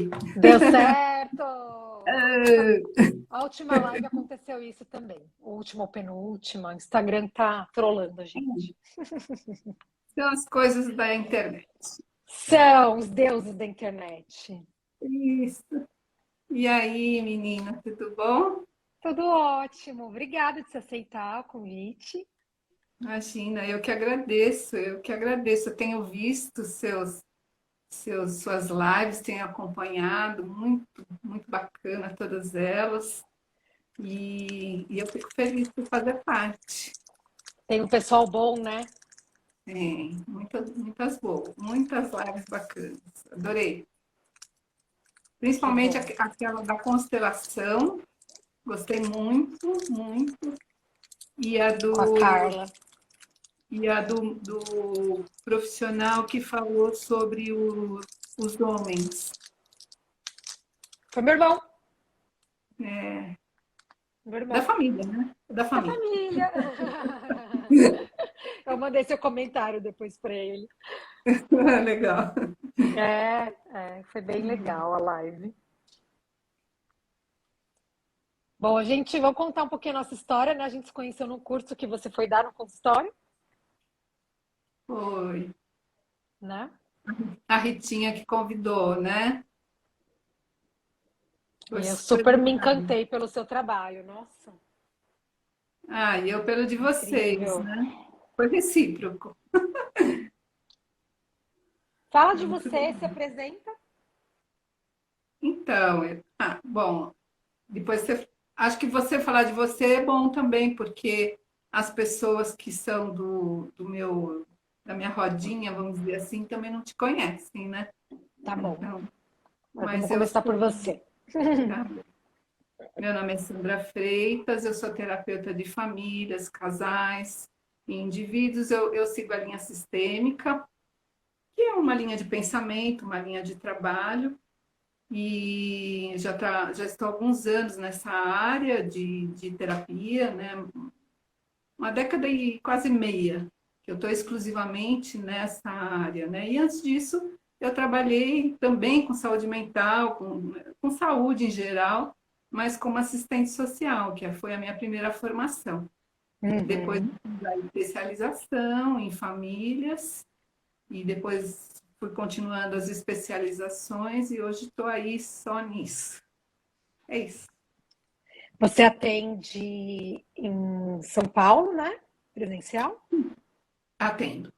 foi. Deu certo! Ah, A última live aconteceu isso também. Última ou penúltima. O Instagram tá trolando a gente. são as coisas da internet. São os deuses da internet. Isso. E aí, menina, tudo bom? Tudo ótimo. Obrigada de se aceitar o convite. Imagina, eu que agradeço, eu que agradeço. Eu tenho visto suas lives, tenho acompanhado, muito bacana todas elas. E eu fico feliz por fazer parte. Tem um pessoal bom, né? Tem muitas boas, muitas lives bacanas. Adorei. Que Principalmente bom. aquela da constelação, gostei muito. E a Com a do, Carla. do profissional que falou sobre os homens. Foi meu irmão. É, Meu da irmão. família, né? Da Da família. família. Eu mandei seu comentário depois para ele. Legal. Foi bem legal a live. Bom, a gente vai contar um pouquinho a nossa história, né? A gente se conheceu no curso que você foi dar no consultório, Foi. né? A Ritinha que convidou, né? Foi E eu super super me legal. encantei pelo seu trabalho. Nossa, Ah, e eu pelo de vocês, incrível. né? Foi recíproco. Fala de Muito você, legal. se apresenta. Então, bom, depois acho que você falar de você é bom também, porque as pessoas que são da minha rodinha, vamos dizer assim, também não te conhecem, né? Tá bom, Então, mas vamos mas eu começar por sou, você. tá? Meu nome é Sandra Freitas, eu sou terapeuta de famílias, casais e indivíduos. Eu sigo a linha sistêmica, que é uma linha de pensamento, uma linha de trabalho, e já estou há alguns anos nessa área de terapia, né? Uma década e quase meia que eu estou exclusivamente nessa área, né? E antes disso, eu trabalhei também com saúde mental, com saúde em geral, mas como assistente social, que foi a minha primeira formação. Depois Uhum. fiz a especialização em famílias e depois fui continuando as especializações e hoje estou aí só nisso. É isso. Você atende em São Paulo, né? Presencial? Atendo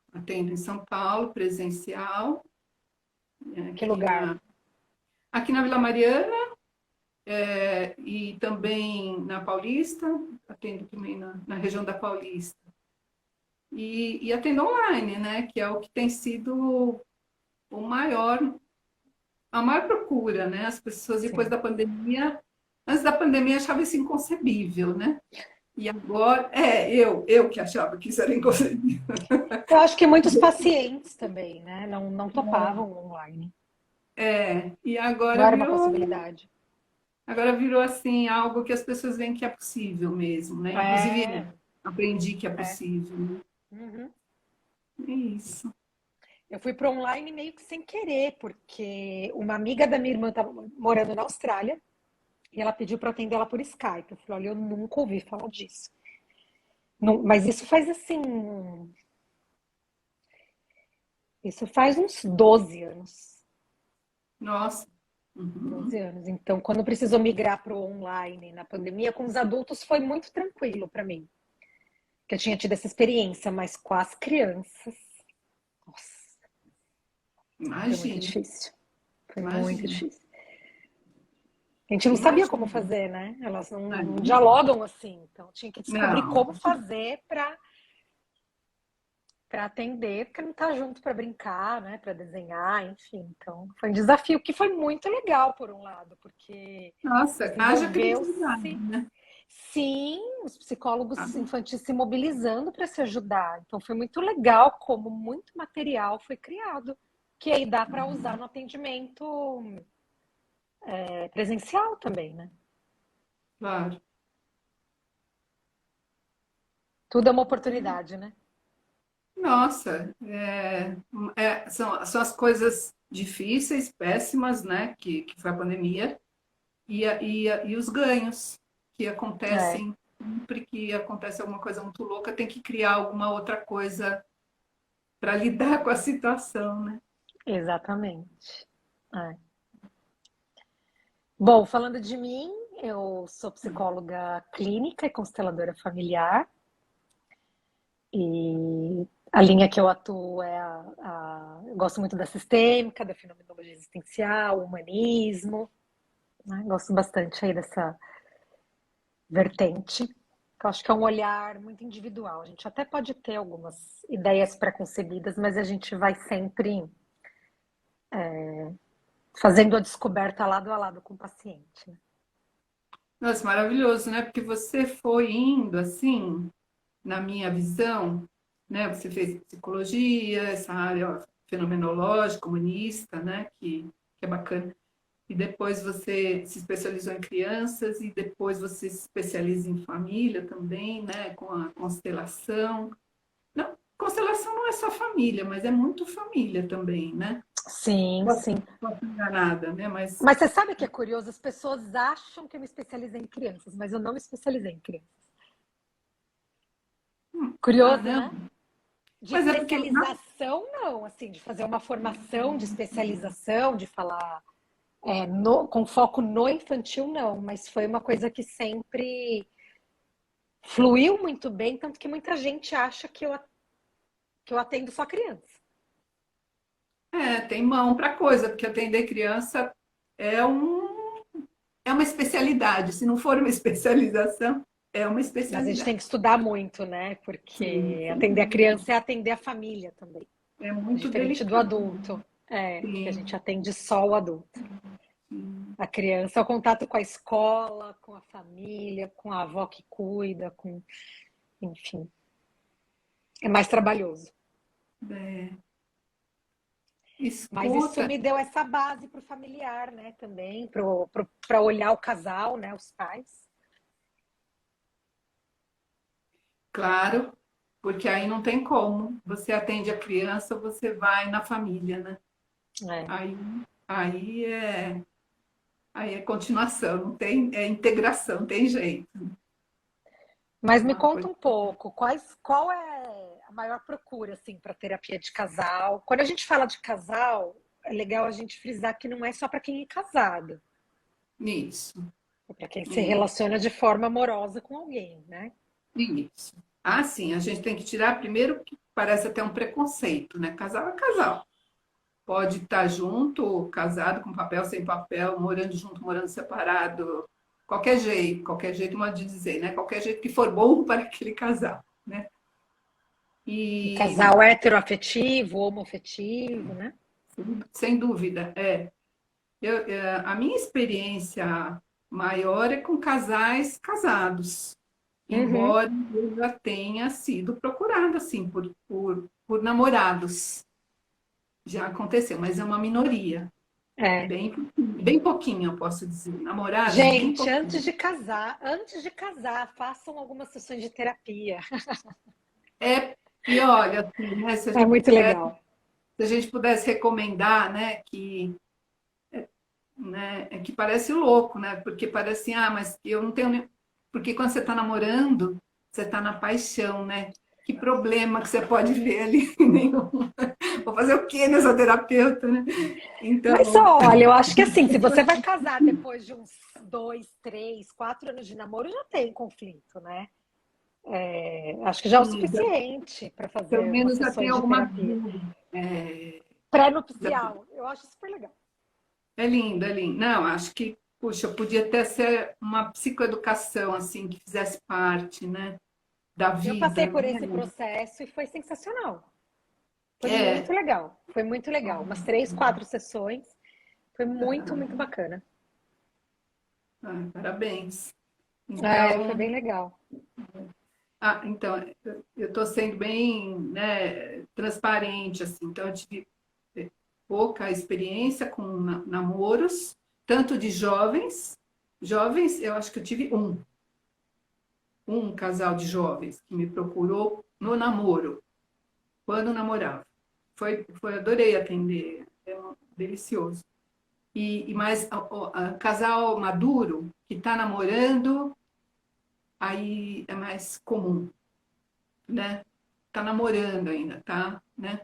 em São Paulo, presencial, Que aqui lugar? aqui na Vila Mariana, e também na Paulista, atendo também na região da Paulista. E atendo online, né? Que é o que tem sido o maior, a maior procura, né? As pessoas depois Sim. da pandemia, antes da pandemia achava isso inconcebível, né? E agora, eu que achava que isso era inconcebível. Eu acho que muitos pacientes também, né? Não topavam online. E Não era uma possibilidade. agora virou assim algo que as pessoas veem que é possível mesmo, né? Inclusive eu É, aprendi que é é. possível, né? Uhum. É isso. Eu fui para online meio que sem querer, porque uma amiga da minha irmã estava morando na Austrália e ela pediu para atender ela por Skype. Eu falei, olha, eu nunca ouvi falar disso. Mas isso faz assim, isso faz uns 12 anos. Nossa. 12 Uhum. anos. Então, quando precisou migrar para o online na pandemia, com os adultos foi muito tranquilo para mim, que eu tinha tido essa experiência, mas com as crianças, nossa, foi muito Imagina, difícil. Foi muito imagina, difícil. A gente não sabia como imagina. fazer, né? Elas não Não, dialogam assim, então tinha que descobrir não, como fazer para atender, porque não tá junto para brincar, né? Para desenhar, enfim. Então, foi um desafio que foi muito legal por um lado, porque nossa, haja criatividade, desenvolveu-se. né? Sim, os Ah, psicólogos infantis se mobilizando para se ajudar. Então foi muito legal como muito material foi criado, que aí dá para usar no atendimento presencial também, né? claro. Tudo é uma oportunidade, né? Nossa, são as coisas. difíceis, péssimas, né, que foi a pandemia, e os ganhos que É, acontecem, sempre que acontece alguma coisa muito louca, tem que criar alguma outra coisa para lidar com a situação, né? exatamente. É. Bom, falando de mim, eu sou psicóloga clínica e consteladora familiar, e a linha que eu atuo é eu gosto muito da sistêmica, da fenomenologia existencial, humanismo, né? Gosto bastante aí dessa vertente, que eu acho que é um olhar muito individual. A gente até pode ter algumas ideias preconcebidas, mas a gente vai sempre fazendo a descoberta lado a lado com o paciente, né? Nossa, maravilhoso, né? Porque você foi indo assim, na minha visão, né? Você fez psicologia, essa área fenomenológica, humanista, né? Que é bacana. E depois você se especializou em crianças e depois você se especializa em família também, né? Com a constelação. Não, constelação não é só família, mas é muito família também, né? Sim, Posso sim. estar enganada, né? Mas, Mas você sabe que é curioso? As pessoas acham que eu me especializei em crianças, mas eu não me especializei em crianças. ah, Curioso, não. né? De Mas é porque, não, especialização, não, assim, de fazer uma formação de especialização, de falar com foco no infantil, não, mas foi uma coisa que sempre fluiu muito bem, tanto que muita gente acha que eu atendo só criança. tem mão para coisa, porque atender criança é é uma especialidade. Se não for uma especialização, é uma Mas a gente tem especialidade. que estudar muito, né? Sim, Porque sem atender a dúvida. criança é atender a família também. É muito Diferente do delicado. adulto. É, que a gente Sim, atende só o adulto. sim. A criança é o contato com a escola, com a família, com a avó que cuida, com, enfim, é mais trabalhoso. É. Mas isso Escuta, me deu essa base para o familiar, né, também, para olhar o casal, né, os pais. claro, porque aí não tem como. Você atende a criança, você vai na família, né? É. Aí, aí é, aí é continuação, não tem, é integração, tem jeito. Mas me Uma conta coisa. um pouco, qual é a maior procura, assim, para terapia de casal? Quando a gente fala de casal, é legal a gente frisar que não é só para quem é casado, Isso, é para quem se isso, relaciona de forma amorosa com alguém, né? isso. Ah, sim, a gente tem que tirar primeiro que parece até um preconceito, né? Casal é casal. Pode estar junto, casado, com papel, sem papel, morando junto, morando separado, qualquer jeito, modo de dizer, né? Qualquer jeito que for bom para aquele casal, né? E E, casal heteroafetivo, homoafetivo, né? sem dúvida, a minha experiência maior é com casais casados, Uhum. embora eu já tenha sido procurada, assim, por namorados. Já aconteceu, mas é uma minoria. É. Bem pouquinho, eu posso dizer. Namorados, bem Gente, pouquinho. antes de casar, façam algumas sessões de terapia. E olha, assim, né, É muito legal. se a gente pudesse recomendar, né, é que parece louco, né? Porque parece assim, ah, mas eu não tenho nem... Porque quando você está namorando, você está na paixão, né? Que problema que você pode ver ali? Nenhum. Vou fazer o quê nessa terapeuta, né? Mas Então, olha, eu acho que assim, se você vai casar depois de uns 2, 3, 4 anos de namoro, já tem conflito, né? Acho que já é o sim, suficiente para pelo fazer umas menos já tem sessões de alguma terapia. dúvida. Já Pré-nupcial, eu acho super legal. É lindo, é lindo. Não, acho que, puxa, podia até ser uma psicoeducação, assim, que fizesse parte, né, da Eu passei vida, por esse né? processo e foi sensacional. Foi É, muito legal. Foi muito legal. Umas 3, 4 sessões. Foi muito, muito bacana. parabéns. Foi Então, bem legal. então, eu estou sendo bem, né, transparente, assim. Então, eu tive pouca experiência com namoros, tanto de jovens. Jovens, eu acho que eu tive um casal de jovens que me procurou no namoro, quando namorava. Adorei atender delicioso. Mas casal maduro que está namorando, aí é mais comum, né? Tá namorando ainda, tá? Né?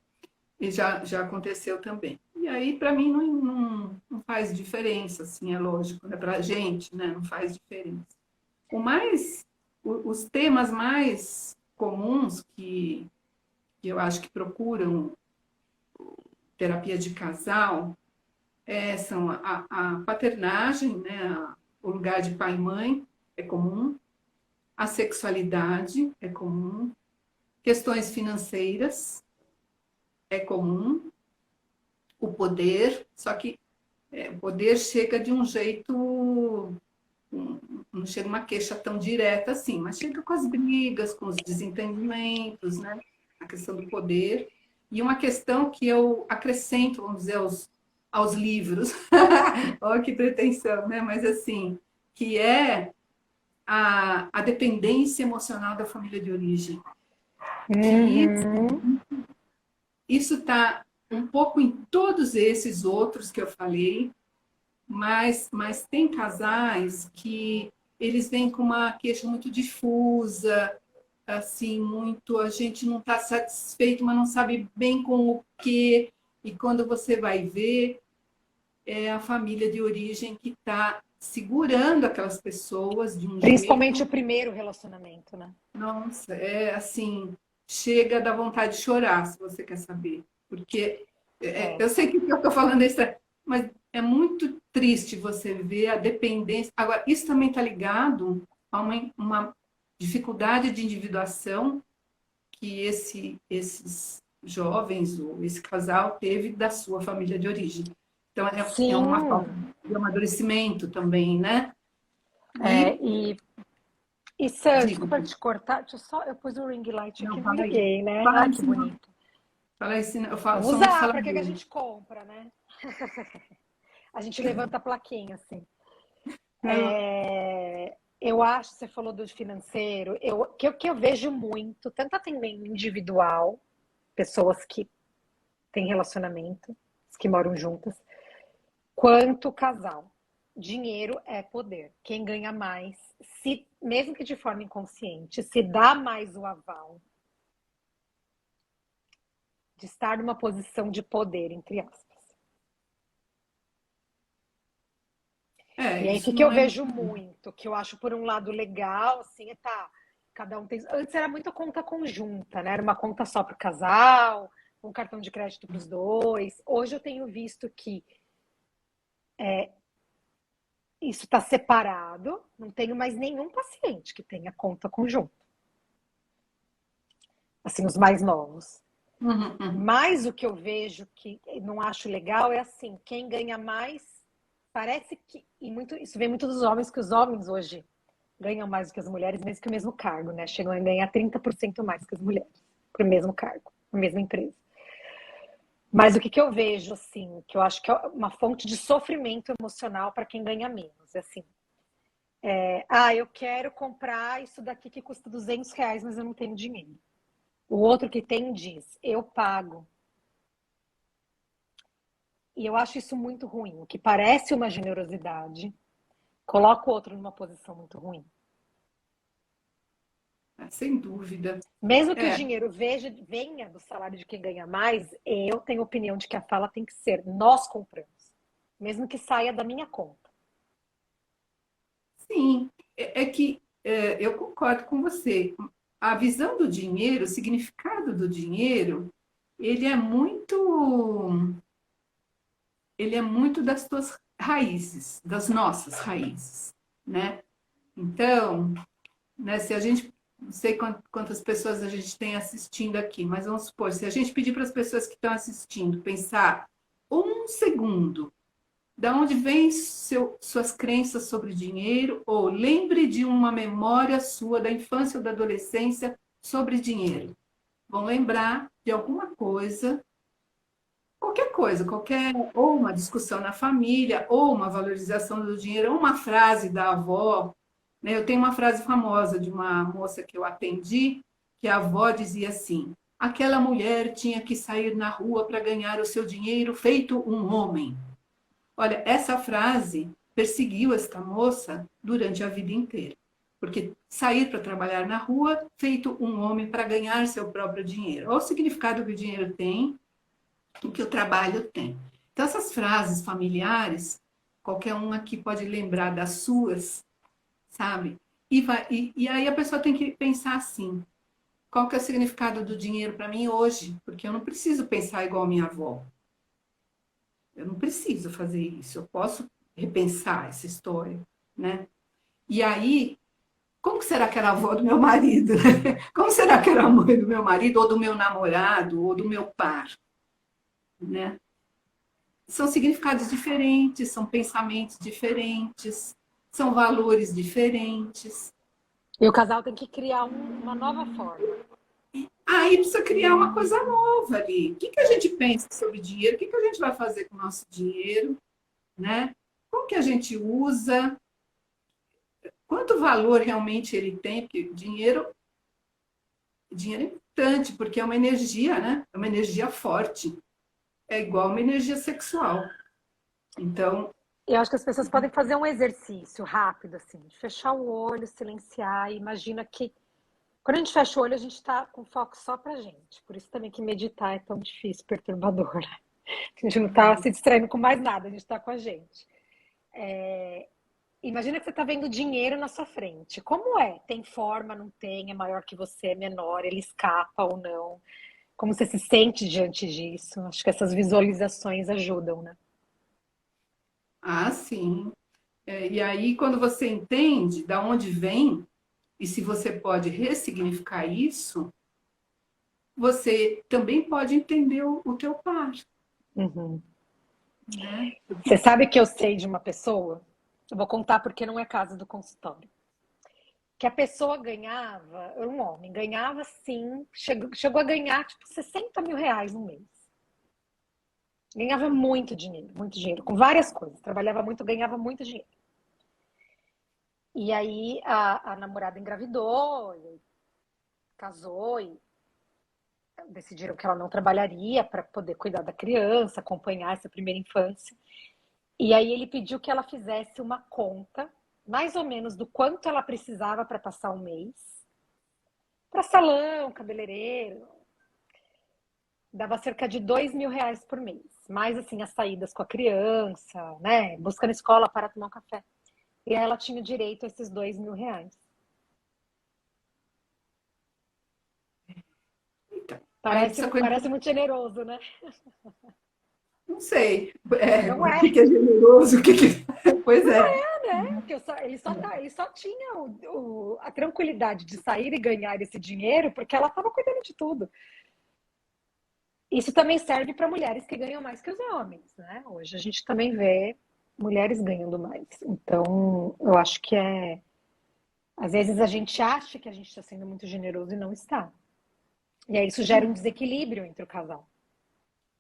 E já aconteceu também. E aí, para mim, não faz diferença, assim, é lógico, né? Para a gente, né? Não faz diferença. Os temas mais comuns que eu acho que procuram terapia de casal são a paternagem, né? O lugar de pai e mãe é comum, a sexualidade é comum, questões financeiras é comum, o poder, só que o poder chega de um jeito, não chega uma queixa tão direta assim, mas chega com as brigas, com os desentendimentos, né? A questão do poder. E uma questão que eu acrescento, vamos dizer, aos livros, olha que pretensão, né? Mas assim, que é a dependência emocional da família de origem. Que Uhum. isso está um pouco em todos esses outros que eu falei, mas tem casais que eles vêm com uma queixa muito difusa, assim, muito, a gente não está satisfeito, mas não sabe bem com o quê, e quando você vai ver, é a família de origem que está segurando aquelas pessoas de um Principalmente o jeito, primeiro relacionamento, né? nossa, é assim, chega da vontade de chorar, se você quer saber. Porque É. eu sei que eu estou falando isso, mas é muito triste você ver a dependência. Agora, isso também está ligado a uma dificuldade de individuação que esses jovens, ou esse casal, teve da sua família de origem. Então, é uma falta Sim. de amadurecimento também, né? É, E, e Sam, digo, desculpa te cortar, eu pus o ring light aqui não, e não fala aí. liguei, né? Fala Ah, aí, que bonito. fala aí, eu falo, Vamos sou muito usar, para que a faladora. gente compra, né? A gente levanta a plaquinha, assim. Não, Eu acho, você falou do financeiro, que eu vejo muito, tanto atendendo individual, pessoas que têm relacionamento, que moram juntas, quanto casal. Dinheiro é poder. Quem ganha mais, se, mesmo que de forma inconsciente, se dá mais o aval de estar numa posição de poder, entre aspas. E aí, o que, isso que eu não é. vejo muito, que eu acho, por um lado, legal, assim, cada um tem. Antes era muita conta conjunta, né? Era uma conta só para o casal, um cartão de crédito para os dois. Hoje eu tenho visto que isso está separado, não tenho mais nenhum paciente que tenha conta conjunta. Assim, os mais novos. Uhum, uhum. Mas o que eu vejo que não acho legal é assim, quem ganha mais, parece que, e muito, isso vem muito dos homens, que os homens hoje ganham mais do que as mulheres, mesmo que o mesmo cargo, né? Chegam a ganhar 30% mais que as mulheres, para o mesmo cargo, na mesma empresa. Mas o que eu vejo, assim, que eu acho que é uma fonte de sofrimento emocional para quem ganha menos, é assim, eu quero comprar isso daqui que custa R$ 200, mas eu não tenho dinheiro. O outro que tem diz, eu pago. E eu acho isso muito ruim, o que parece uma generosidade, coloca o outro numa posição muito ruim. Sem dúvida. Mesmo que o É, dinheiro venha do salário de quem ganha mais, eu tenho a opinião de que a fala tem que ser: nós compramos, mesmo que saia da minha conta. sim. É que eu concordo com você. A visão do dinheiro, o significado do dinheiro, ele é muito, ele é muito das tuas raízes, das nossas raízes, né? Então, né, se a gente, não sei quantas pessoas a gente tem assistindo aqui, mas vamos supor, se a gente pedir para as pessoas que estão assistindo pensar um segundo, da onde vêm suas crenças sobre dinheiro, ou lembre de uma memória sua da infância ou da adolescência sobre dinheiro. Vão lembrar de alguma coisa, qualquer, ou uma discussão na família, ou uma valorização do dinheiro, ou uma frase da avó, né? Eu tenho uma frase famosa de uma moça que eu atendi, que a avó dizia assim: aquela mulher tinha que sair na rua para ganhar o seu dinheiro feito um homem. Olha, essa frase perseguiu esta moça durante a vida inteira. Porque sair para trabalhar na rua, feito um homem para ganhar seu próprio dinheiro. Olha o significado que o dinheiro tem, o que o trabalho tem. Então, essas frases familiares, qualquer um aqui pode lembrar das suas, sabe? E aí a pessoa tem que pensar assim: qual que é o significado do dinheiro para mim hoje? Porque eu não preciso pensar igual a minha avó. Eu não preciso fazer isso. Eu posso repensar essa história, né? E aí, como será que era a avó do meu marido? Né? Como será que era a mãe do meu marido, ou do meu namorado, ou do meu par? Né? São significados diferentes, são pensamentos diferentes, são valores diferentes. E o casal tem que criar uma nova forma. Aí precisa criar uma coisa nova ali. O que, que a gente pensa sobre dinheiro? O que, que a gente vai fazer com o nosso dinheiro? Né? Como que a gente usa? Quanto valor realmente ele tem? Porque dinheiro é importante, porque é uma energia, né? É uma energia forte. É igual uma energia sexual. Então, Eu acho que as pessoas podem fazer um exercício rápido, assim, de fechar o olho, silenciar, e imagina que quando a gente fecha o olho, a gente está com foco só pra gente. Por isso também que meditar é tão difícil, perturbador. Né? A gente não está se distraindo com mais nada, a gente está com a gente. Imagina que você está vendo dinheiro na sua frente. Como é? Tem forma, não tem? É maior que você, é menor? Ele escapa ou não? Como você se sente diante disso? Acho que essas visualizações ajudam, né? sim. E aí, quando você entende da onde vem, e se você pode ressignificar isso, você também pode entender o teu par, Uhum. né? Você sabe que eu sei de uma pessoa? Eu vou contar porque não é caso do consultório. Que a pessoa ganhava, era um homem, ganhava sim, chegou a ganhar tipo 60 mil reais no mês. Ganhava muito dinheiro, com várias coisas. Trabalhava muito, ganhava muito dinheiro. E aí a namorada engravidou, e casou e decidiram que ela não trabalharia para poder cuidar da criança, acompanhar essa primeira infância. E aí ele pediu que ela fizesse uma conta, mais ou menos do quanto ela precisava para passar um mês, para salão, cabeleireiro. Dava cerca de 2 mil reais por mês. Mais assim, as saídas com a criança, né? Buscando escola para tomar um café. E aí ela tinha direito a esses 2 mil reais. Então, aí Parece, precisa conhecer, parece muito generoso, né? não sei, Não o é, que que é generoso, o que que... Pois é. né? Porque ele só tinha a tranquilidade de sair e ganhar esse dinheiro porque ela estava cuidando de tudo. Isso também serve para mulheres que ganham mais que os homens, né? Hoje a gente também vê mulheres ganhando mais. Então, eu acho que às vezes a gente acha que a gente está sendo muito generoso e não está. E aí isso gera um desequilíbrio entre o casal.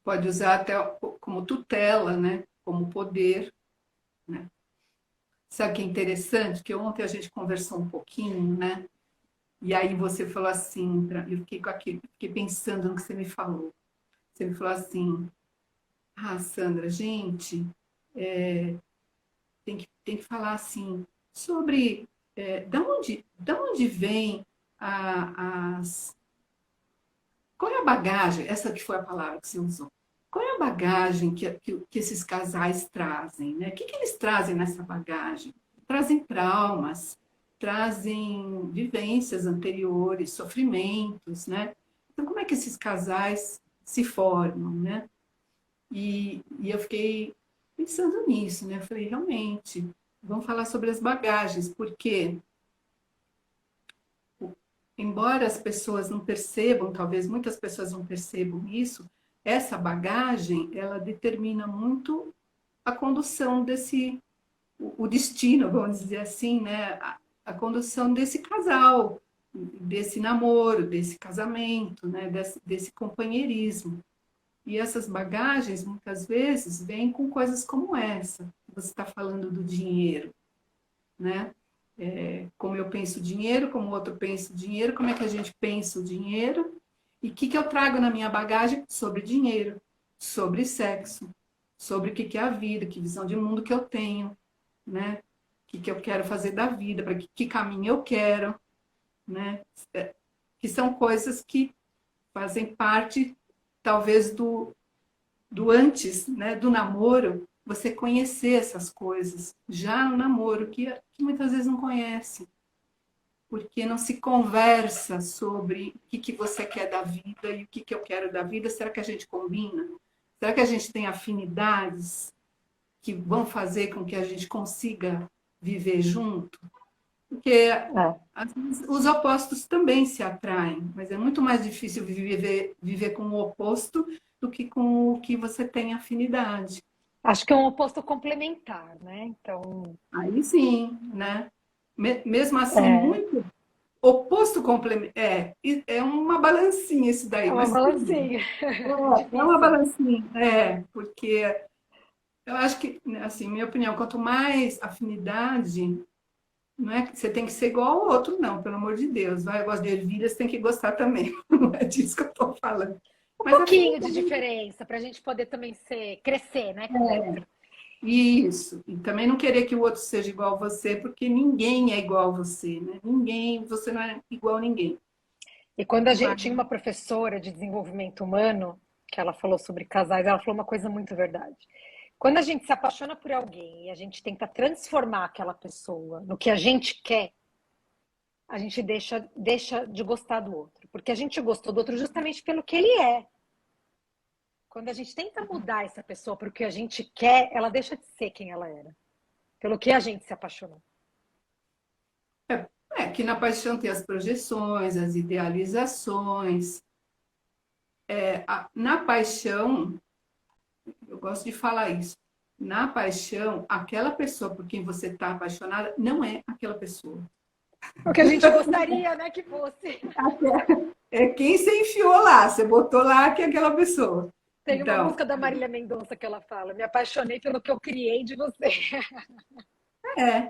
Pode usar até como tutela, né? Como poder, né? Sabe o que é interessante? Que ontem a gente conversou um pouquinho, né? E aí você falou assim, eu fiquei com aquilo, fiquei pensando no que você me falou. Você me falou assim: ah, Sandra, gente, tem que falar assim sobre da onde vem as. Qual é a bagagem? Essa que foi a palavra que você usou. Qual é a bagagem que esses casais trazem? Né? O que eles trazem nessa bagagem? Trazem traumas, trazem vivências anteriores, sofrimentos, né? Então, como é que esses casais se formam, né? E eu fiquei pensando nisso, né? Eu falei, realmente, vamos falar sobre as bagagens, porque, embora as pessoas não percebam, talvez muitas pessoas não percebam isso, essa bagagem, ela determina muito a condução desse, o destino, vamos dizer assim, né? A condução desse casal, desse namoro, desse casamento, né? Desse companheirismo. E essas bagagens, muitas vezes, vêm com coisas como essa. Você está falando do dinheiro, né? Como eu penso o dinheiro, como o outro pensa o dinheiro, como é que a gente pensa o dinheiro, E o que, que eu trago na minha bagagem? Sobre dinheiro, sobre sexo, sobre o que, que é a vida, que visão de mundo que eu tenho, né? O que eu quero fazer da vida, para que caminho eu quero, né? Que são coisas que fazem parte, talvez, do antes, né? Do namoro, você conhecer essas coisas. Já no namoro, que muitas vezes não conhece, porque não se conversa sobre o que você quer da vida e o que eu quero da vida. Será que a gente combina? Será que a gente tem afinidades que vão fazer com que a gente consiga viver junto? Porque É. às vezes, os opostos também se atraem, mas é muito mais difícil viver com o oposto do que com o que você tem afinidade. Acho que é um oposto complementar, né? Então, Aí sim, né? Mesmo assim, é, muito oposto complemento. É uma balancinha isso daí, é uma mas tudo bem. balancinha. É uma Difícil, né? balancinha, porque eu acho que, assim, minha opinião, quanto mais afinidade, não é que você tem que ser igual ao outro, não, pelo amor de Deus. Vai, eu gosto de ervilha, você tem que gostar também. Não é disso que eu estou falando. Um Mas pouquinho de afinidade, diferença para a gente poder também crescer, né, com o outro. isso. E também não querer que o outro seja igual a você, porque ninguém é igual a você, né? Ninguém, você não é igual a ninguém. E quando a gente Mas, tinha uma professora de desenvolvimento humano, que ela falou sobre casais, ela falou uma coisa muito verdade. Quando a gente se apaixona por alguém e a gente tenta transformar aquela pessoa no que a gente quer, a gente deixa de gostar do outro. Porque a gente gostou do outro justamente pelo que ele é. Quando a gente tenta mudar essa pessoa para o que a gente quer, ela deixa de ser quem ela era. Pelo que a gente se apaixonou. que na paixão tem as projeções, as idealizações. Na paixão, eu gosto de falar isso. Na paixão, aquela pessoa por quem você está apaixonada não é aquela pessoa. O que a gente gostaria, né, que fosse. É quem você enfiou lá, você botou lá que é aquela pessoa. Tem uma Então, música da Marília Mendonça que ela fala: Me apaixonei pelo que eu criei de você.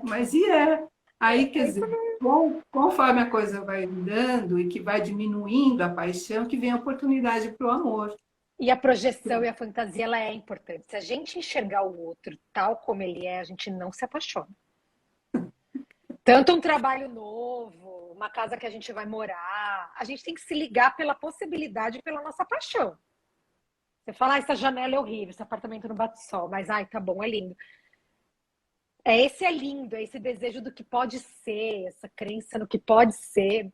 mas e é? Aí, quer É isso dizer, mesmo. conforme a coisa vai andando e que vai diminuindo a paixão, que vem a oportunidade para o amor. E a projeção e a fantasia, ela é importante. Se a gente enxergar o outro tal como ele é, a gente não se apaixona. Tanto um trabalho novo, uma casa que a gente vai morar, a gente tem que se ligar pela possibilidade e pela nossa paixão. Você fala, essa janela é horrível, esse apartamento não bate sol, mas ai, tá bom, é lindo. Esse é lindo, é esse desejo do que pode ser, essa crença no que pode ser,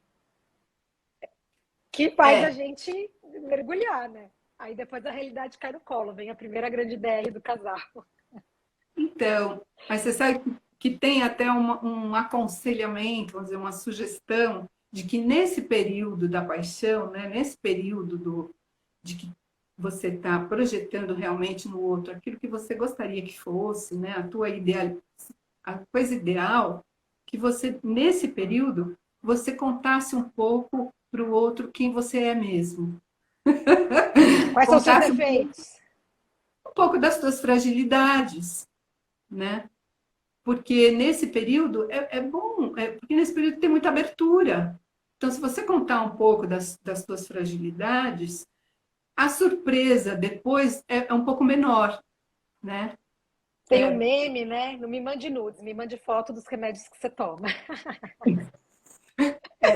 que faz a É, gente mergulhar, né? Aí depois a realidade cai no colo, vem a primeira grande ideia do casal. então, mas você sabe que tem até um aconselhamento, vamos dizer, uma sugestão de que nesse período da paixão, né, nesse período de que você está projetando realmente no outro aquilo que você gostaria que fosse, né, a tua ideal, a coisa ideal, que você, nesse período, você contasse um pouco para o outro quem você é mesmo. Quais são os seus Contasse defeitos? um pouco das suas fragilidades, né? Porque nesse período é bom, porque nesse período tem muita abertura. Então, se você contar um pouco das suas fragilidades, a surpresa depois é um pouco menor, né? Tem um meme, né? Não me mande nudes, me mande foto dos remédios que você toma.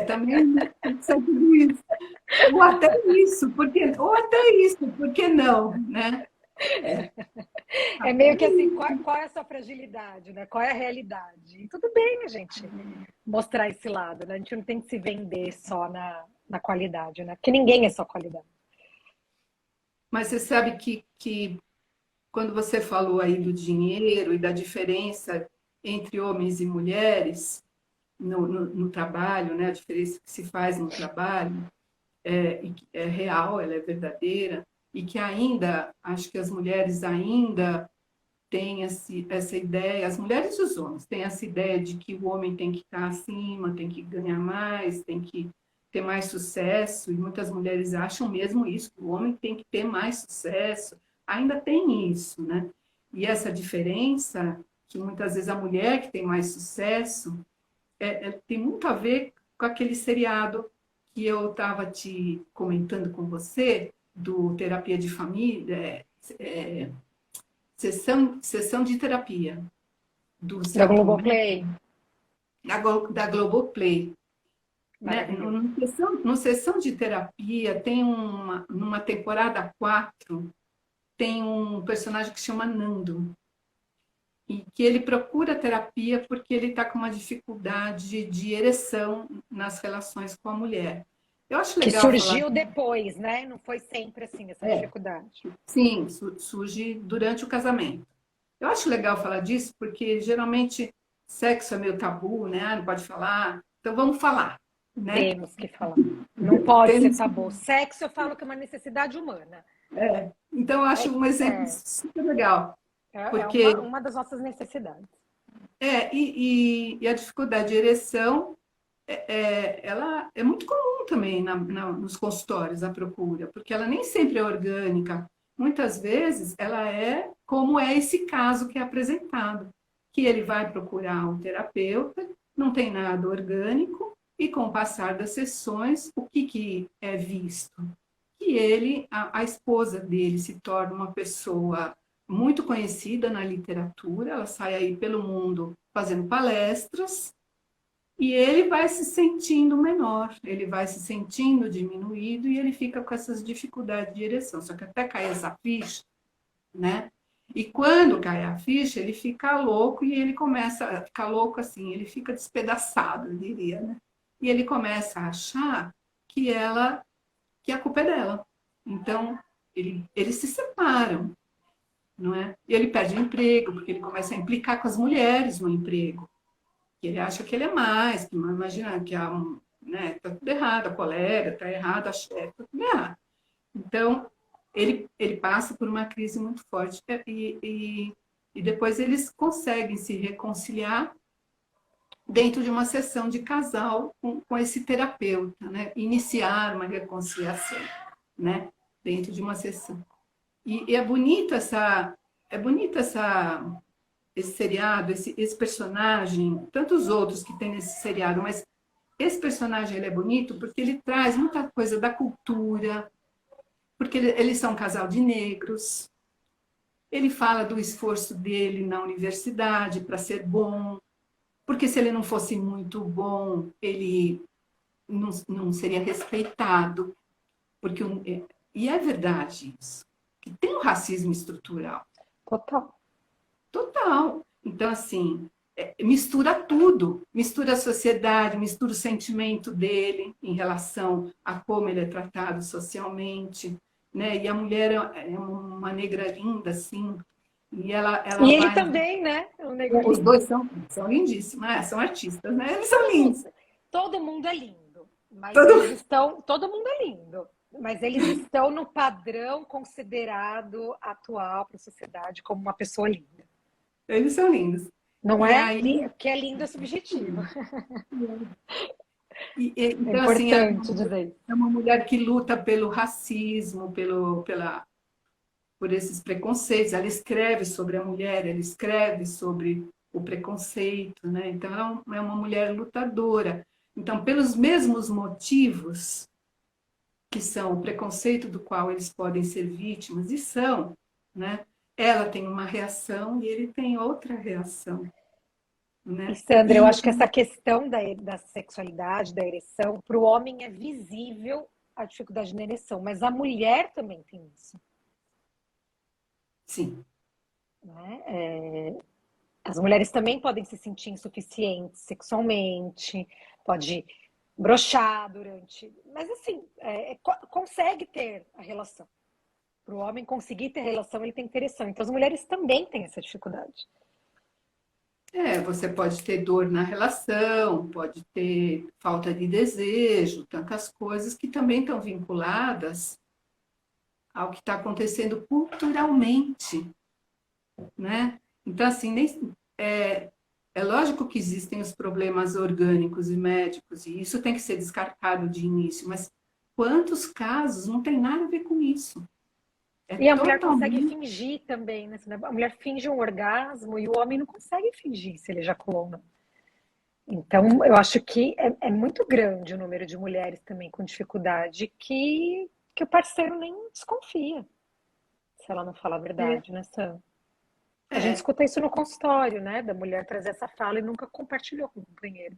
Também tem que ser tudo isso. Ou até isso, porque não, né? É Até meio que assim, isso. qual é a sua fragilidade, né? Qual é a realidade? E tudo bem a gente mostrar esse lado, né? A gente não tem que se vender só na qualidade, né? Porque ninguém é só qualidade. Mas você sabe que quando você falou aí do dinheiro e da diferença entre homens e mulheres no trabalho, né? A diferença que se faz no trabalho, e que é real, ela é verdadeira, e que ainda, acho que as mulheres ainda têm essa ideia, as mulheres e os homens têm essa ideia de que o homem tem que estar acima, tem que ganhar mais, tem que ter mais sucesso, e muitas mulheres acham mesmo isso, que o homem tem que ter mais sucesso, ainda tem isso, né? E essa diferença, que muitas vezes a mulher que tem mais sucesso, tem muito a ver com aquele seriado que eu estava te comentando com você, do terapia de família, sessão de terapia, do Da Selton Globoplay. Mello, da Globoplay. Né? Maravilhoso. No sessão de terapia, tem numa temporada 4 tem um personagem que se chama Nando, e que ele procura terapia porque ele está com uma dificuldade de ereção nas relações com a mulher. Eu acho Que legal falar. surgiu depois, né? Não foi sempre assim, essa É, dificuldade. sim, surge durante o casamento. Eu acho legal falar disso porque geralmente sexo é meio tabu, né? Ah, não pode falar. Então vamos falar, né? Temos que falar. Não pode ser Temos, tabu. Sexo, eu falo que é uma necessidade humana. então eu É, acho um exemplo é, super legal, é porque uma das nossas necessidades. e a dificuldade de ereção ela é muito comum também nos consultórios, a procura, porque ela nem sempre é orgânica. Muitas vezes ela é como é esse caso que é apresentado, que ele vai procurar um terapeuta, não tem nada orgânico, e com o passar das sessões, o que é visto? Que a esposa dele se torna uma pessoa muito conhecida na literatura, ela sai aí pelo mundo fazendo palestras, e ele vai se sentindo menor, ele vai se sentindo diminuído e ele fica com essas dificuldades de ereção. Só que até cair essa ficha, né? E quando cai a ficha, ele fica louco e ele começa a ficar louco assim, ele fica despedaçado, eu diria, né? E ele começa a achar que a culpa é dela. Então, eles se separam, não é? E ele perde o emprego, porque ele começa a implicar com as mulheres no emprego, que ele acha que ele é mais, que imagina que né, tá tudo errado, a colega tá errado, a chefe tá tudo errado. Então, ele passa por uma crise muito forte e depois eles conseguem se reconciliar dentro de uma sessão de casal com esse terapeuta, né? Iniciar uma reconciliação, né? Dentro de uma sessão. E é bonita esse seriado, esse personagem, tantos outros que tem nesse seriado, mas esse personagem ele é bonito porque ele traz muita coisa da cultura, porque eles são um casal de negros, ele fala do esforço dele na universidade para ser bom, porque se ele não fosse muito bom, ele não seria respeitado, porque e é verdade isso, que tem um racismo estrutural. Total. Total. Então, assim, mistura tudo. Mistura a sociedade, mistura o sentimento dele em relação a como ele é tratado socialmente, né? E a mulher é uma negra linda, assim, e ela E ele vai... também, né? É um negro Os lindo. dois são lindíssimos, né? São artistas, né? Eles são lindos. Todo mundo é lindo, mas eles Todo... estão. Todo mundo é lindo, mas eles estão no padrão considerado atual para a sociedade como uma pessoa linda. Eles são lindos. Não E é? aí... Porque é lindo é subjetivo. É Então, assim, importante dizer isso. é uma mulher que luta pelo racismo, por esses preconceitos. Ela escreve sobre a mulher, ela escreve sobre o preconceito, né? Então, ela é uma mulher lutadora. Então, pelos mesmos motivos que são o preconceito do qual eles podem ser vítimas, e são, né? Ela tem uma reação e ele tem outra reação, E, né? Sandra, eu E acho que essa questão da sexualidade, da ereção, para o homem é visível a dificuldade na ereção, mas a mulher também tem isso. sim, Né? As mulheres também podem se sentir insuficientes sexualmente, pode broxar durante. Mas assim, consegue ter a relação. Para o homem conseguir ter relação, ele tem que ter ereção. Então as mulheres também têm essa dificuldade. você pode ter dor na relação, pode ter falta de desejo, tantas coisas que também estão vinculadas ao que está acontecendo culturalmente, né? Então, assim, é lógico que existem os problemas orgânicos e médicos, e isso tem que ser descartado de início, mas quantos casos não tem nada a ver com isso? É E a mulher consegue totalmente... fingir também, né? A mulher finge um orgasmo e o homem não consegue fingir se ele ejaculou ou não. Então, eu acho que é muito grande o número de mulheres também com dificuldade que o parceiro nem desconfia, se ela não falar a É, verdade, né, Sam? A gente é, escuta isso no consultório, né? Da mulher trazer essa fala e nunca compartilhou com o companheiro.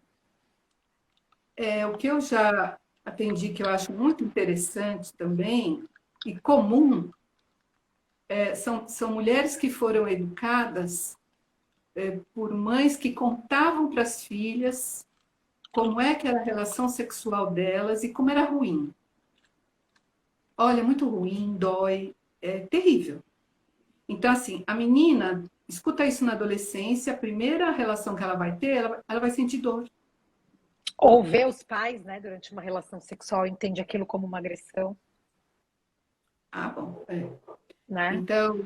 o que eu já atendi que eu acho muito interessante também e comum são mulheres que foram educadas por mães que contavam para as filhas como é que era a relação sexual delas e como era ruim. Olha, é muito ruim, dói, é terrível. Então, assim, a menina escuta isso na adolescência, a primeira relação que ela vai ter, ela vai sentir dor. Ou ver os pais, né, durante uma relação sexual, entende aquilo como uma agressão, Ah, bom. né? Então,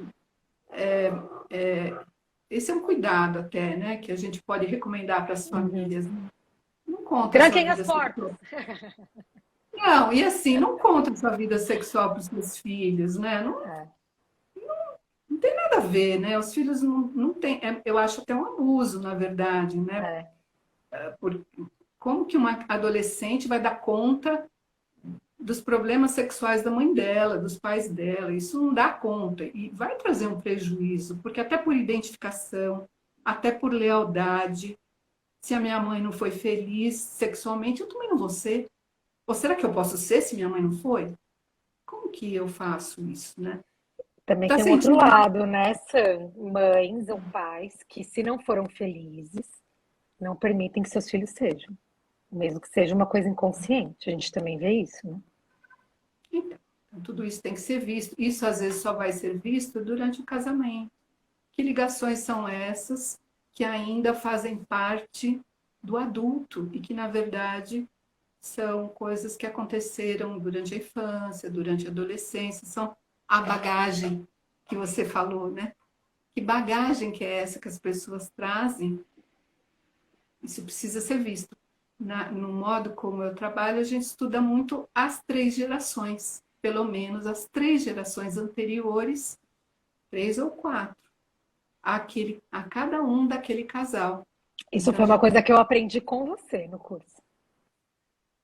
esse é um cuidado até, né, que a gente pode recomendar para as Uhum. famílias. Não conta a sua Tranquem as vida portas. sexual. Não, e assim, não conta a sua vida sexual para os seus filhos, né? Não, É, não tem nada a ver, né? Os filhos não têm. Eu acho até um abuso, na verdade, né? é. Por, como que uma adolescente vai dar conta dos problemas sexuais da mãe dela, dos pais dela? Isso não dá conta e vai trazer um prejuízo, porque até por identificação, até por lealdade, se a minha mãe não foi feliz sexualmente, eu também não vou ser. Ou será que eu posso ser se minha mãe não foi? Como que eu faço isso, né? Também Tá tem um outro sentindo? lado, né, Sam? Mães ou pais que, se não foram felizes, não permitem que seus filhos sejam. Mesmo que seja uma coisa inconsciente. A gente também vê isso, né? Então, tudo isso tem que ser visto. Isso às vezes só vai ser visto durante o casamento. Que ligações são essas que ainda fazem parte do adulto e que, na verdade, são coisas que aconteceram durante a infância, durante a adolescência, são a bagagem que você falou, né? Que bagagem que é essa que as pessoas trazem? Isso precisa ser visto. No modo como eu trabalho, a gente estuda muito as três gerações, pelo menos as três gerações anteriores, três ou quatro, a cada um daquele casal. Isso Então, foi a uma gente. coisa que eu aprendi com você no curso.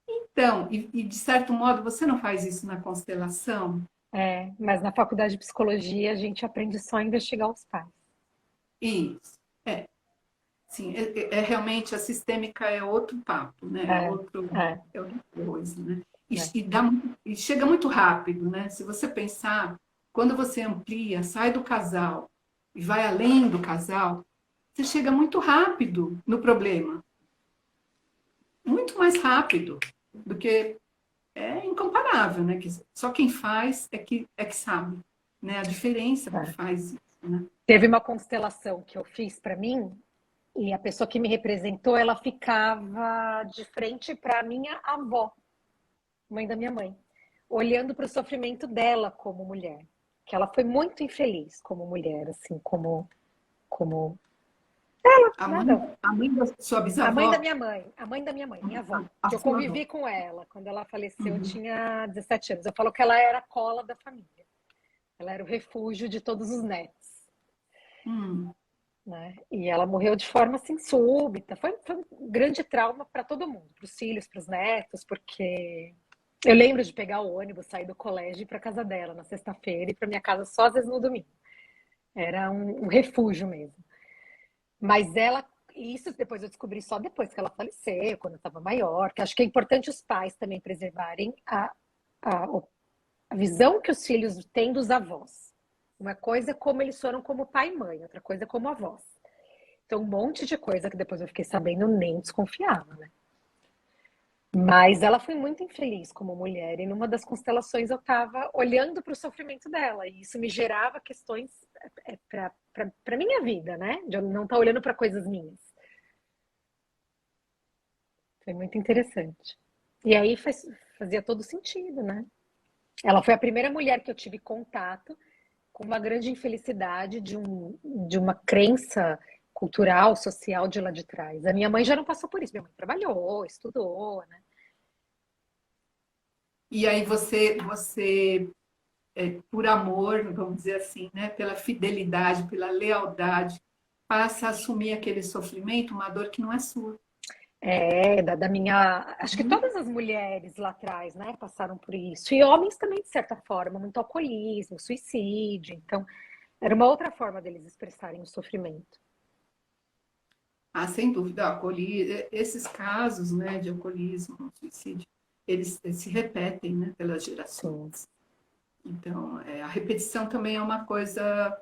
Então, e de certo modo, você não faz isso na constelação? É, mas na faculdade de psicologia a gente aprende só a investigar os pais. Isso. É, sim, realmente a sistêmica é outro papo, né? É, é, É outra coisa, né? é. E chega muito rápido, né? Se você pensar, quando você amplia, sai do casal e vai além do casal, você chega muito rápido no problema, muito mais rápido do que é incomparável, né? Que só quem faz é que sabe, né? A diferença que É. faz isso, né? Teve uma constelação que eu fiz para mim e a pessoa que me representou, ela ficava de frente para minha avó, mãe da minha mãe, olhando para o sofrimento dela como mulher, que ela foi muito infeliz como mulher, assim, como A mãe, nada. a mãe da sua A mãe da bisavó, minha mãe, a mãe da minha mãe, minha avó, a que eu sua avó. convivi com ela quando ela faleceu, eu Uhum. tinha 17 anos. Eu falo que ela era a cola da família. Ela era o refúgio de todos os netos, Hum. né? E ela morreu de forma assim súbita. Foi um grande trauma para todo mundo, para os filhos, para os netos, porque eu lembro de pegar o ônibus, sair do colégio e ir para casa dela na sexta-feira e para minha casa só às vezes no domingo. Era um refúgio mesmo. Mas ela, isso depois eu descobri só depois que ela faleceu, quando eu estava maior, que acho que é importante os pais também preservarem a, a visão que os filhos têm dos avós. Uma coisa é como eles foram como pai e mãe, outra coisa é como avós. Então, um monte de coisa que depois eu fiquei sabendo, eu nem desconfiava, né? Mas ela foi muito infeliz como mulher, e numa das constelações eu estava olhando para o sofrimento dela, e isso me gerava questões para minha vida, né? De eu não estar olhando para coisas minhas. Foi muito interessante. E aí fazia todo sentido, né? Ela foi a primeira mulher que eu tive contato com uma grande infelicidade de uma crença cultural, social de lá de trás. A minha mãe já não passou por isso. Minha mãe trabalhou, estudou, né? E aí você por amor, vamos dizer assim, né, pela fidelidade, pela lealdade, passa a assumir aquele sofrimento, uma dor que não é sua. Da minha. Acho que Uhum. todas as mulheres lá atrás, né, passaram por isso. E homens também, de certa forma, muito alcoolismo, suicídio. Então, era uma outra forma deles expressarem o sofrimento. Ah, sem dúvida, esses casos, né, de alcoolismo, suicídio, eles se repetem, né, pelas Sim. gerações. Então, a repetição também é uma coisa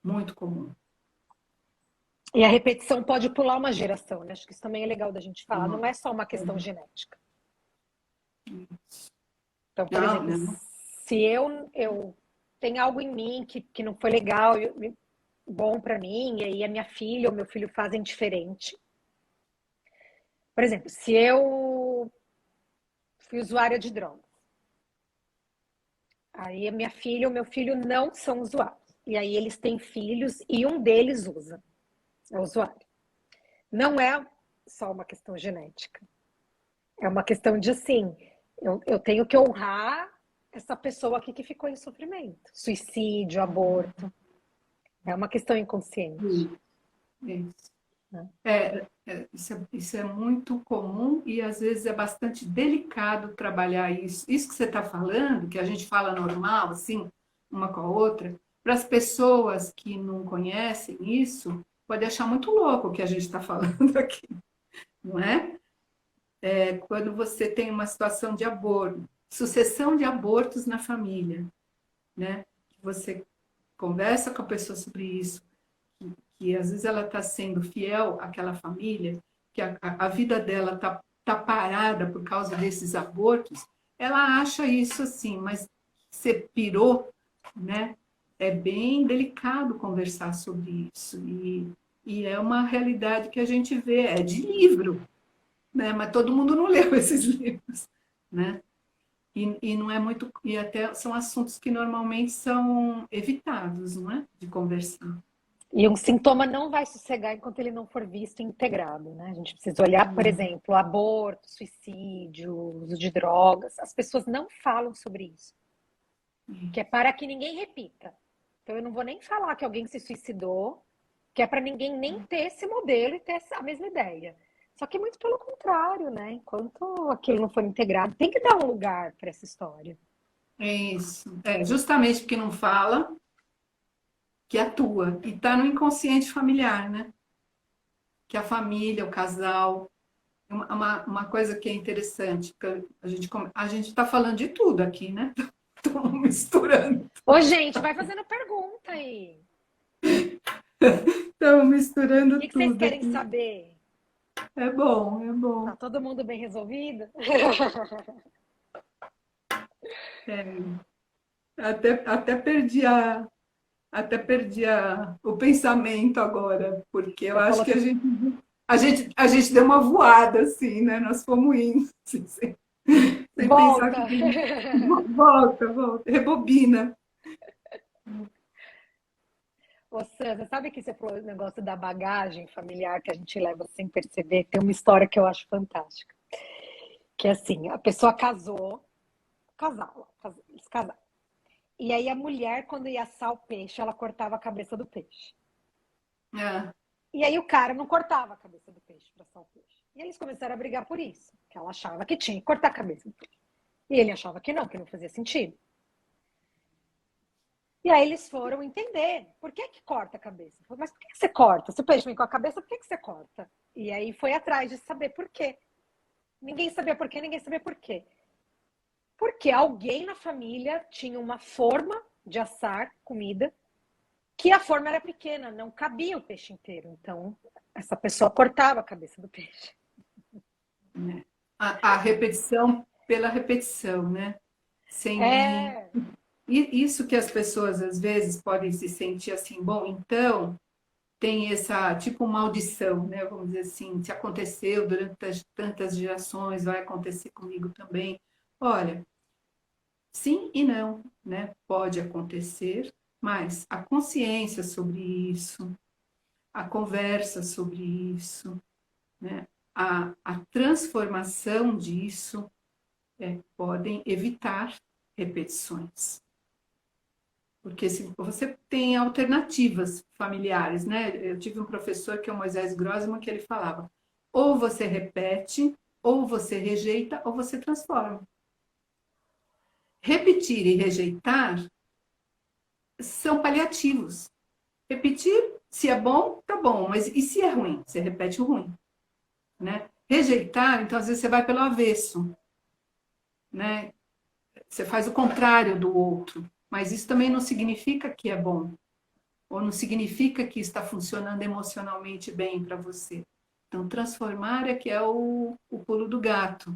muito comum. E a repetição pode pular uma geração, né? Acho que isso também é legal da gente falar. Não Não, é só uma questão genética. Então, por não, exemplo, não. se eu tenho algo em mim que não foi legal, bom para mim, e aí a minha filha ou meu filho fazem diferente. Por exemplo, se eu fui usuária de drogas, aí a minha filha ou meu filho não são usuários. E aí eles têm filhos e um deles usa, é usuário. Não é só uma questão genética. É uma questão de assim, eu tenho que honrar essa pessoa aqui que ficou em sofrimento. Suicídio, aborto. É uma questão inconsciente. Isso. Né? Isso é muito comum e às vezes é bastante delicado trabalhar isso. Isso que você está falando, que a gente fala normal, assim, uma com a outra, para as pessoas que não conhecem isso, pode achar muito louco o que a gente está falando aqui, não é? Quando você tem uma situação de aborto, sucessão de abortos na família, né? Você conversa com a pessoa sobre isso, que às vezes ela está sendo fiel àquela família, que a vida dela tá parada por causa desses abortos, ela acha isso assim, mas você pirou, né? É bem delicado conversar sobre isso. E é uma realidade que a gente vê, é de livro, né? Mas todo mundo não leu esses livros, né? E não é muito. E até são assuntos que normalmente são evitados, não é? De conversar. E um sintoma não vai sossegar enquanto ele não for visto integrado, né? A gente precisa olhar, por exemplo, aborto, suicídio, uso de drogas. As pessoas não falam sobre isso, que é para que ninguém repita. Então eu não vou nem falar que alguém se suicidou, que é para ninguém nem ter esse modelo e ter a mesma ideia. Só que muito pelo contrário, né? Enquanto aquilo não for integrado, tem que dar um lugar para essa história. É isso. Justamente porque não fala, que atua. E está no inconsciente familiar, né? Que a família, o casal. Uma coisa que é interessante, que a gente está falando de tudo aqui, né? Estamos misturando. Ô, gente, vai fazendo pergunta aí. Estamos O misturando que vocês tudo querem aqui. saber? É bom, é bom. Tá todo mundo bem resolvido? É, até perdi o pensamento agora, porque eu Você acho falou que que a gente deu uma voada, assim, né? Nós fomos indo, assim, sem pensar volta. que volta, rebobina. Você sabe que você falou o negócio da bagagem familiar que a gente leva sem perceber? Tem uma história que eu acho fantástica. Que é assim, a pessoa casou, eles casaram. E aí a mulher, quando ia assar o peixe, ela cortava a cabeça do peixe. É, E aí o cara não cortava a cabeça do peixe para assar o peixe. E eles começaram a brigar por isso, que ela achava que tinha que cortar a cabeça do peixe. E ele achava que não fazia sentido. E aí eles foram entender por que corta a cabeça. Mas por que você corta? Se o peixe vem com a cabeça, por que você corta? E aí foi atrás de saber por quê. Ninguém sabia por quê, ninguém sabia por quê. Porque alguém na família tinha uma forma de assar comida que a forma era pequena, não cabia o peixe inteiro. Então, essa pessoa cortava a cabeça do peixe. né? A repetição pela repetição, né? Sem É, isso que as pessoas às vezes podem se sentir assim, bom, então tem essa tipo maldição, né? Vamos dizer assim, se aconteceu durante tantas gerações, vai acontecer comigo também. Olha, sim e não, né? Pode acontecer, mas a consciência sobre isso, a conversa sobre isso, né? A transformação disso podem evitar repetições. Porque se você tem alternativas familiares, né? Eu tive um professor que é o Moisés Grossman, que ele falava: Ou você repete, ou você rejeita, ou você transforma. Repetir e rejeitar são paliativos. Repetir, se é bom, tá bom, mas e se é ruim? Você repete o ruim, né? Rejeitar, então às vezes você vai pelo avesso, né? Você faz o contrário do outro, mas isso também não significa que é bom, ou não significa que está funcionando emocionalmente bem para você. Então, transformar é que é o pulo do gato,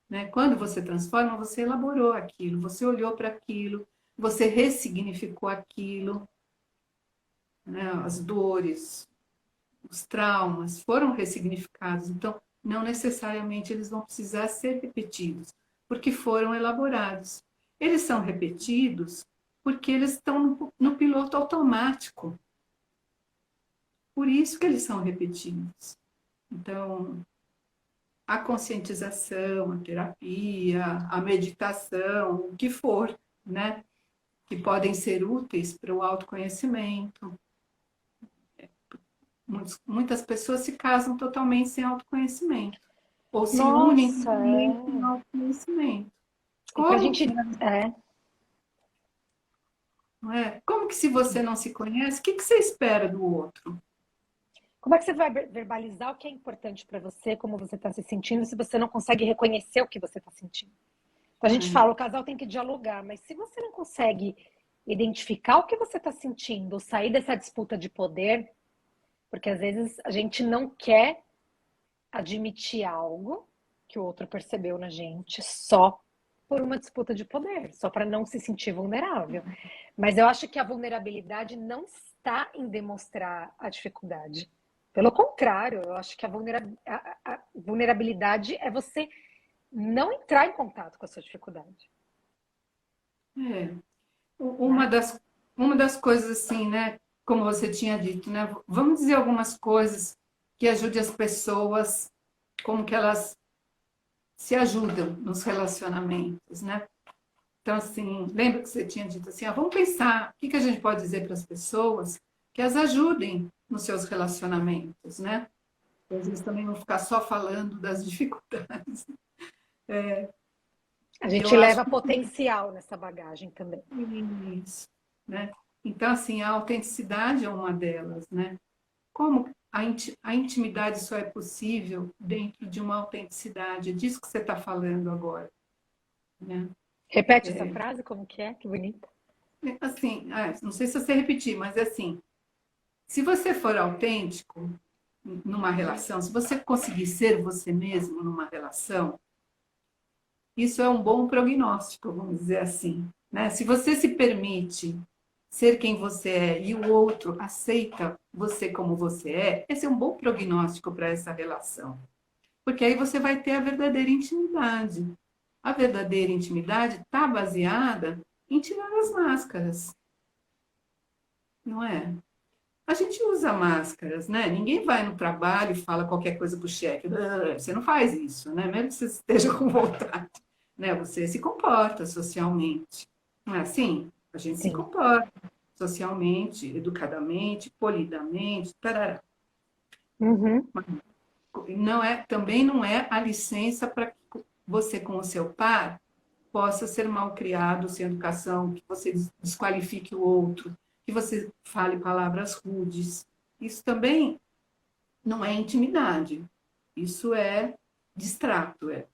né? Quando você transforma, você elaborou aquilo, você olhou para aquilo, você ressignificou aquilo, né? As dores, os traumas foram ressignificados. Então, não necessariamente eles vão precisar ser repetidos, porque foram elaborados. Eles são repetidos porque eles estão no piloto automático. Por isso que eles são repetidos. Então, a conscientização, a terapia, a meditação, o que for, né? Que podem ser úteis para o autoconhecimento. Muitas pessoas se casam totalmente sem autoconhecimento, ou se unem Nossa, totalmente sem é. autoconhecimento. E pra Como que, gente. É. não é? Como que se você não se conhece, o que você espera do outro? Como é que você vai verbalizar o que é importante para você, como você está se sentindo, se você não consegue reconhecer o que você está sentindo? Então, a gente É, fala, o casal tem que dialogar, mas se você não consegue identificar o que você está sentindo, sair dessa disputa de poder, porque às vezes a gente não quer admitir algo que o outro percebeu na gente só por uma disputa de poder, só para não se sentir vulnerável. Mas eu acho que a vulnerabilidade não está em demonstrar a dificuldade. Pelo contrário, eu acho que a vulnerabilidade é você não entrar em contato com a sua dificuldade, é. Uma né? das coisas assim, né? Como você tinha dito, né? Vamos dizer algumas coisas que ajudem as pessoas, como que elas se ajudam nos relacionamentos, né? Então, assim, lembra que você tinha dito assim, vamos pensar o que a gente pode dizer para as pessoas que as ajudem nos seus relacionamentos, né? Às vezes também não ficar só falando das dificuldades. A E eu gente acho leva potencial nessa bagagem também. que é isso, né? Então, assim, a autenticidade é uma delas, né? Como a intimidade só é possível dentro de uma autenticidade, é disso que você está falando agora, né? Repete essa frase, como que é? Que bonita. Assim, não sei se você repetir, mas assim, se você for autêntico numa relação, se você conseguir ser você mesmo numa relação, isso é um bom prognóstico, vamos dizer assim, né? Se você se permite ser quem você é e o outro aceita você como você é, esse é um bom prognóstico para essa relação. Porque aí você vai ter a verdadeira intimidade. A verdadeira intimidade está baseada em tirar as máscaras, não é? A gente usa máscaras, né? Ninguém vai no trabalho e fala qualquer coisa para o chefe. Você não faz isso, né? Mesmo que você esteja com vontade, né? Você se comporta socialmente. Não é assim? A gente se Sim. comporta socialmente, educadamente, polidamente, tarará. Uhum. Não é, também não é a licença para que você com o seu par possa ser mal criado, sem educação, que você desqualifique o outro, que você fale palavras rudes. Isso também não é intimidade. Isso é distrato, é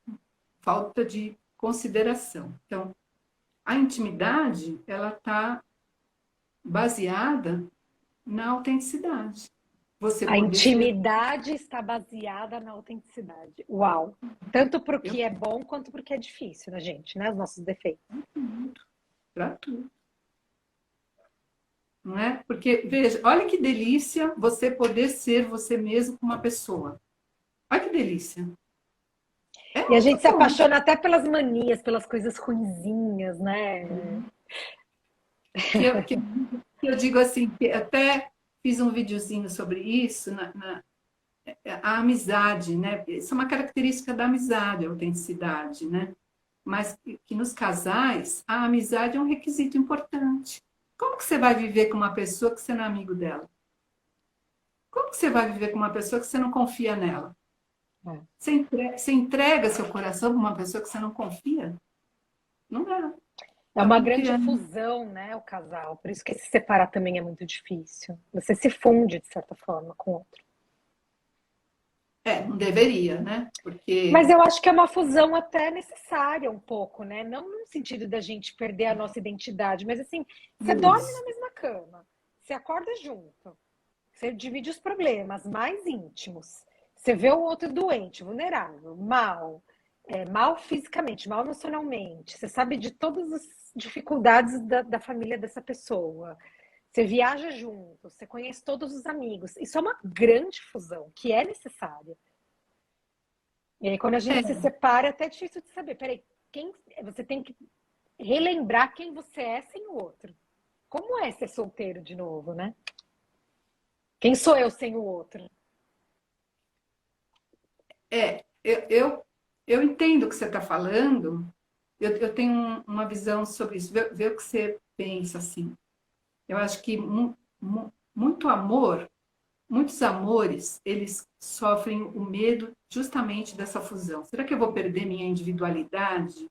falta de consideração. Então, a intimidade, ela está baseada na autenticidade. Você A poder ser. intimidade está baseada na autenticidade. Uau! Tanto para o Eu que é bom quanto para o que é difícil na gente, né? Os nossos defeitos. para tudo. Não é? Porque, veja, olha que delícia você poder ser você mesmo com uma pessoa. Olha que delícia. É E a muito gente se bom. apaixona até pelas manias, pelas coisas ruinzinhas, né? Que eu digo assim, que até fiz um videozinho sobre isso, a amizade, né? Isso é uma característica da amizade, a autenticidade, né? Mas que nos casais, a amizade é um requisito importante. Como que você vai viver com uma pessoa que você não é amigo dela? Como que você vai viver com uma pessoa que você não confia nela? É. Você entrega seu coração para uma pessoa que você não confia? Não dá. É Tá uma grande confiando. fusão, né, o casal. Por isso que se separar também é muito difícil. Você se funde, de certa forma, com o outro. É, não deveria, né? Mas Porque eu acho que é uma fusão até necessária um pouco, né? Não no sentido da gente perder a nossa identidade, mas assim, você dorme na isso. mesma cama, você acorda junto, você divide os problemas mais íntimos, você vê o outro doente, vulnerável, mal, mal fisicamente, mal emocionalmente, você sabe de todas as dificuldades da família dessa pessoa. Você viaja junto, você conhece todos os amigos. Isso é uma grande fusão que é necessária. E aí, quando a gente se É, separa, é até difícil de saber. Peraí, quem, você tem que relembrar quem você é sem o outro. Como é ser solteiro de novo, né? Quem sou eu sem o outro? é, eu entendo o que você está falando, eu tenho uma visão sobre isso, ver o que você pensa assim. Eu acho que muito amor, muitos amores, eles sofrem o medo justamente dessa fusão. Será que eu vou perder minha individualidade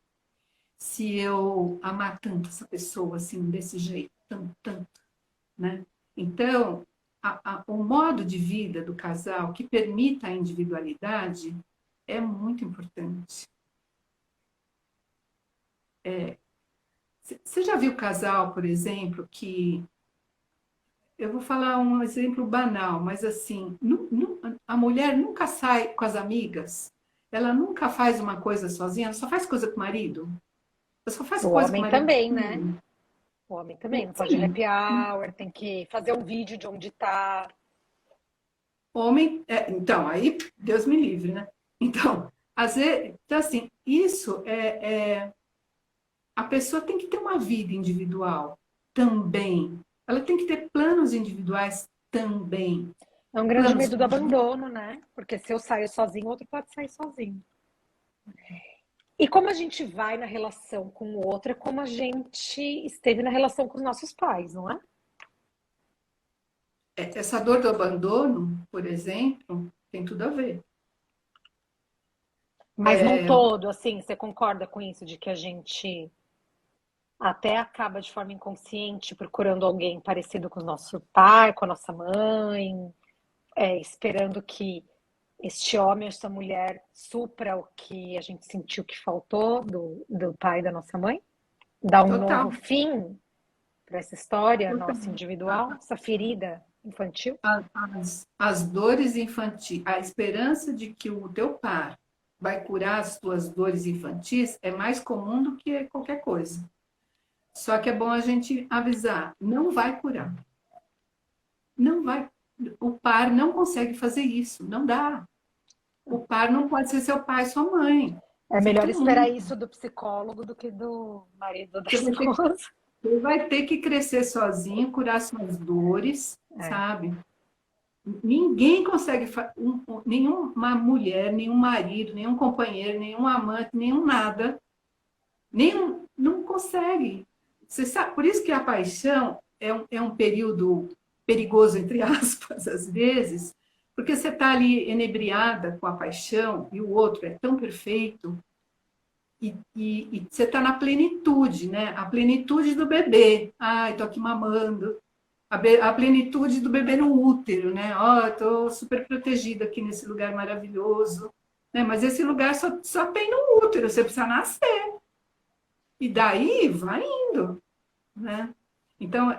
se eu amar tanto essa pessoa assim, desse jeito, tanto, tanto, né? Então, o modo de vida do casal que permita a individualidade é muito importante. Você já viu casal, por exemplo, que eu vou falar um exemplo banal, mas assim, a mulher nunca sai com as amigas, ela nunca faz uma coisa sozinha, ela só faz coisa com o marido, ela só faz O coisa com o homem marido. também, né? O homem também não pode Sim, happy hour, tem que fazer um vídeo de onde tá. homem, então, aí Deus me livre, né? Então, às vezes, então, assim, isso a pessoa tem que ter uma vida individual também. Ela tem que ter planos individuais também. É um grande Planos medo do com abandono, né? Porque se eu saio sozinho, o outro pode sair sozinho. E como a gente vai na relação com o outro, é como a gente esteve na relação com os nossos pais, não é? essa dor do abandono, por exemplo, tem tudo a ver. Mas não todo, assim, você concorda com isso, de que a gente até acaba de forma inconsciente procurando alguém parecido com o nosso pai, com a nossa mãe, esperando que este homem, esta mulher supra o que a gente sentiu que faltou do pai e da nossa mãe? Dá um novo Total, fim para essa história total. nossa individual, essa ferida infantil? As dores infantis, a esperança de que o teu par vai curar as tuas dores infantis é mais comum do que qualquer coisa. Só que é bom a gente avisar, não vai curar. Não vai. O par não consegue fazer isso, não dá. O par não pode ser seu pai e sua mãe. É melhor Sinto esperar muito. isso do psicólogo do que do marido da Você vai ter, esposa. você vai ter que crescer sozinho, curar suas dores, É. sabe? Ninguém consegue, nenhuma mulher, nenhum marido, nenhum companheiro, nenhum amante, nenhum nada, nenhum, não consegue. Você sabe, por isso que a paixão é um período perigoso, entre aspas, às vezes, porque você está ali enebriada com a paixão e o outro é tão perfeito e você está na plenitude, né? A plenitude do bebê. Ai, estou aqui mamando. A plenitude do bebê no útero, né? Ó, oh, estou super protegida aqui nesse lugar maravilhoso. Né? Mas esse lugar só tem no útero, você precisa nascer. E daí vai indo, né? Então,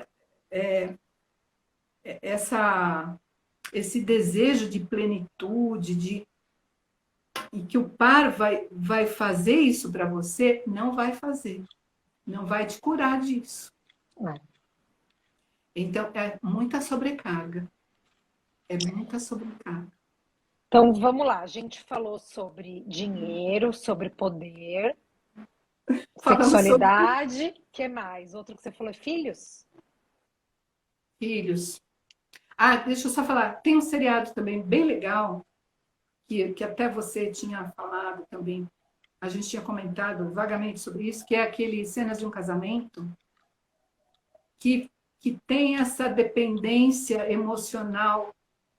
essa, esse desejo de plenitude, e que o par vai fazer isso para você, não vai fazer. Não vai te curar disso. É. Então, é muita sobrecarga. É muita sobrecarga. Então vamos lá, a gente falou sobre dinheiro, sobre poder, Falamos sobre sexualidade, que mais? Outro que você falou é filhos? filhos. Ah, deixa eu só falar. Tem um seriado também bem legal, que até você tinha falado também. A gente tinha comentado vagamente sobre isso, que é aquele Cenas de um Casamento, que tem essa dependência emocional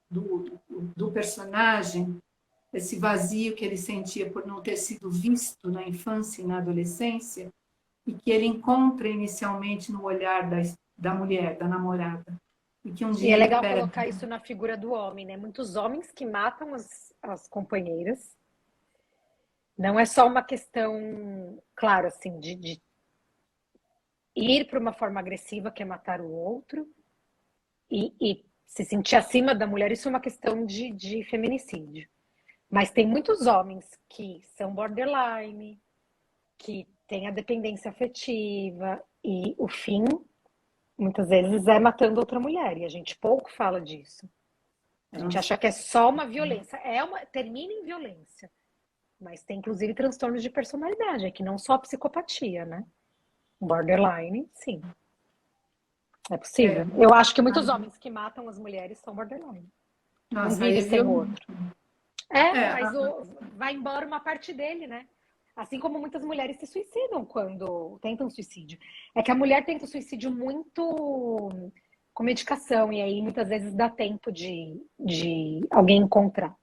do personagem esse vazio que ele sentia por não ter sido visto na infância e na adolescência, e que ele encontra inicialmente no olhar da mulher, da namorada. E que um E dia é ele legal pede. colocar isso na figura do homem, né? Muitos homens que matam as companheiras. Não é só uma questão, claro, assim, de ir para uma forma agressiva, que é matar o outro, e se sentir acima da mulher. Isso é uma questão de feminicídio. Mas tem muitos homens que são borderline, que têm a dependência afetiva, e o fim, muitas vezes, é matando outra mulher. E a gente pouco fala disso. A gente Nossa, acha que é só uma violência. Termina em violência. Mas tem, inclusive, transtornos de personalidade, é que não só psicopatia, né? Borderline, sim, é é, possível. Eu acho que muitos homens que matam as mulheres são borderline. Um nossa, aí vive é sem o violento. outro. É, É, mas vai embora uma parte dele, né? Assim como muitas mulheres se suicidam quando tentam suicídio. É que a mulher tenta o suicídio muito com medicação, e aí muitas vezes dá tempo de alguém encontrar.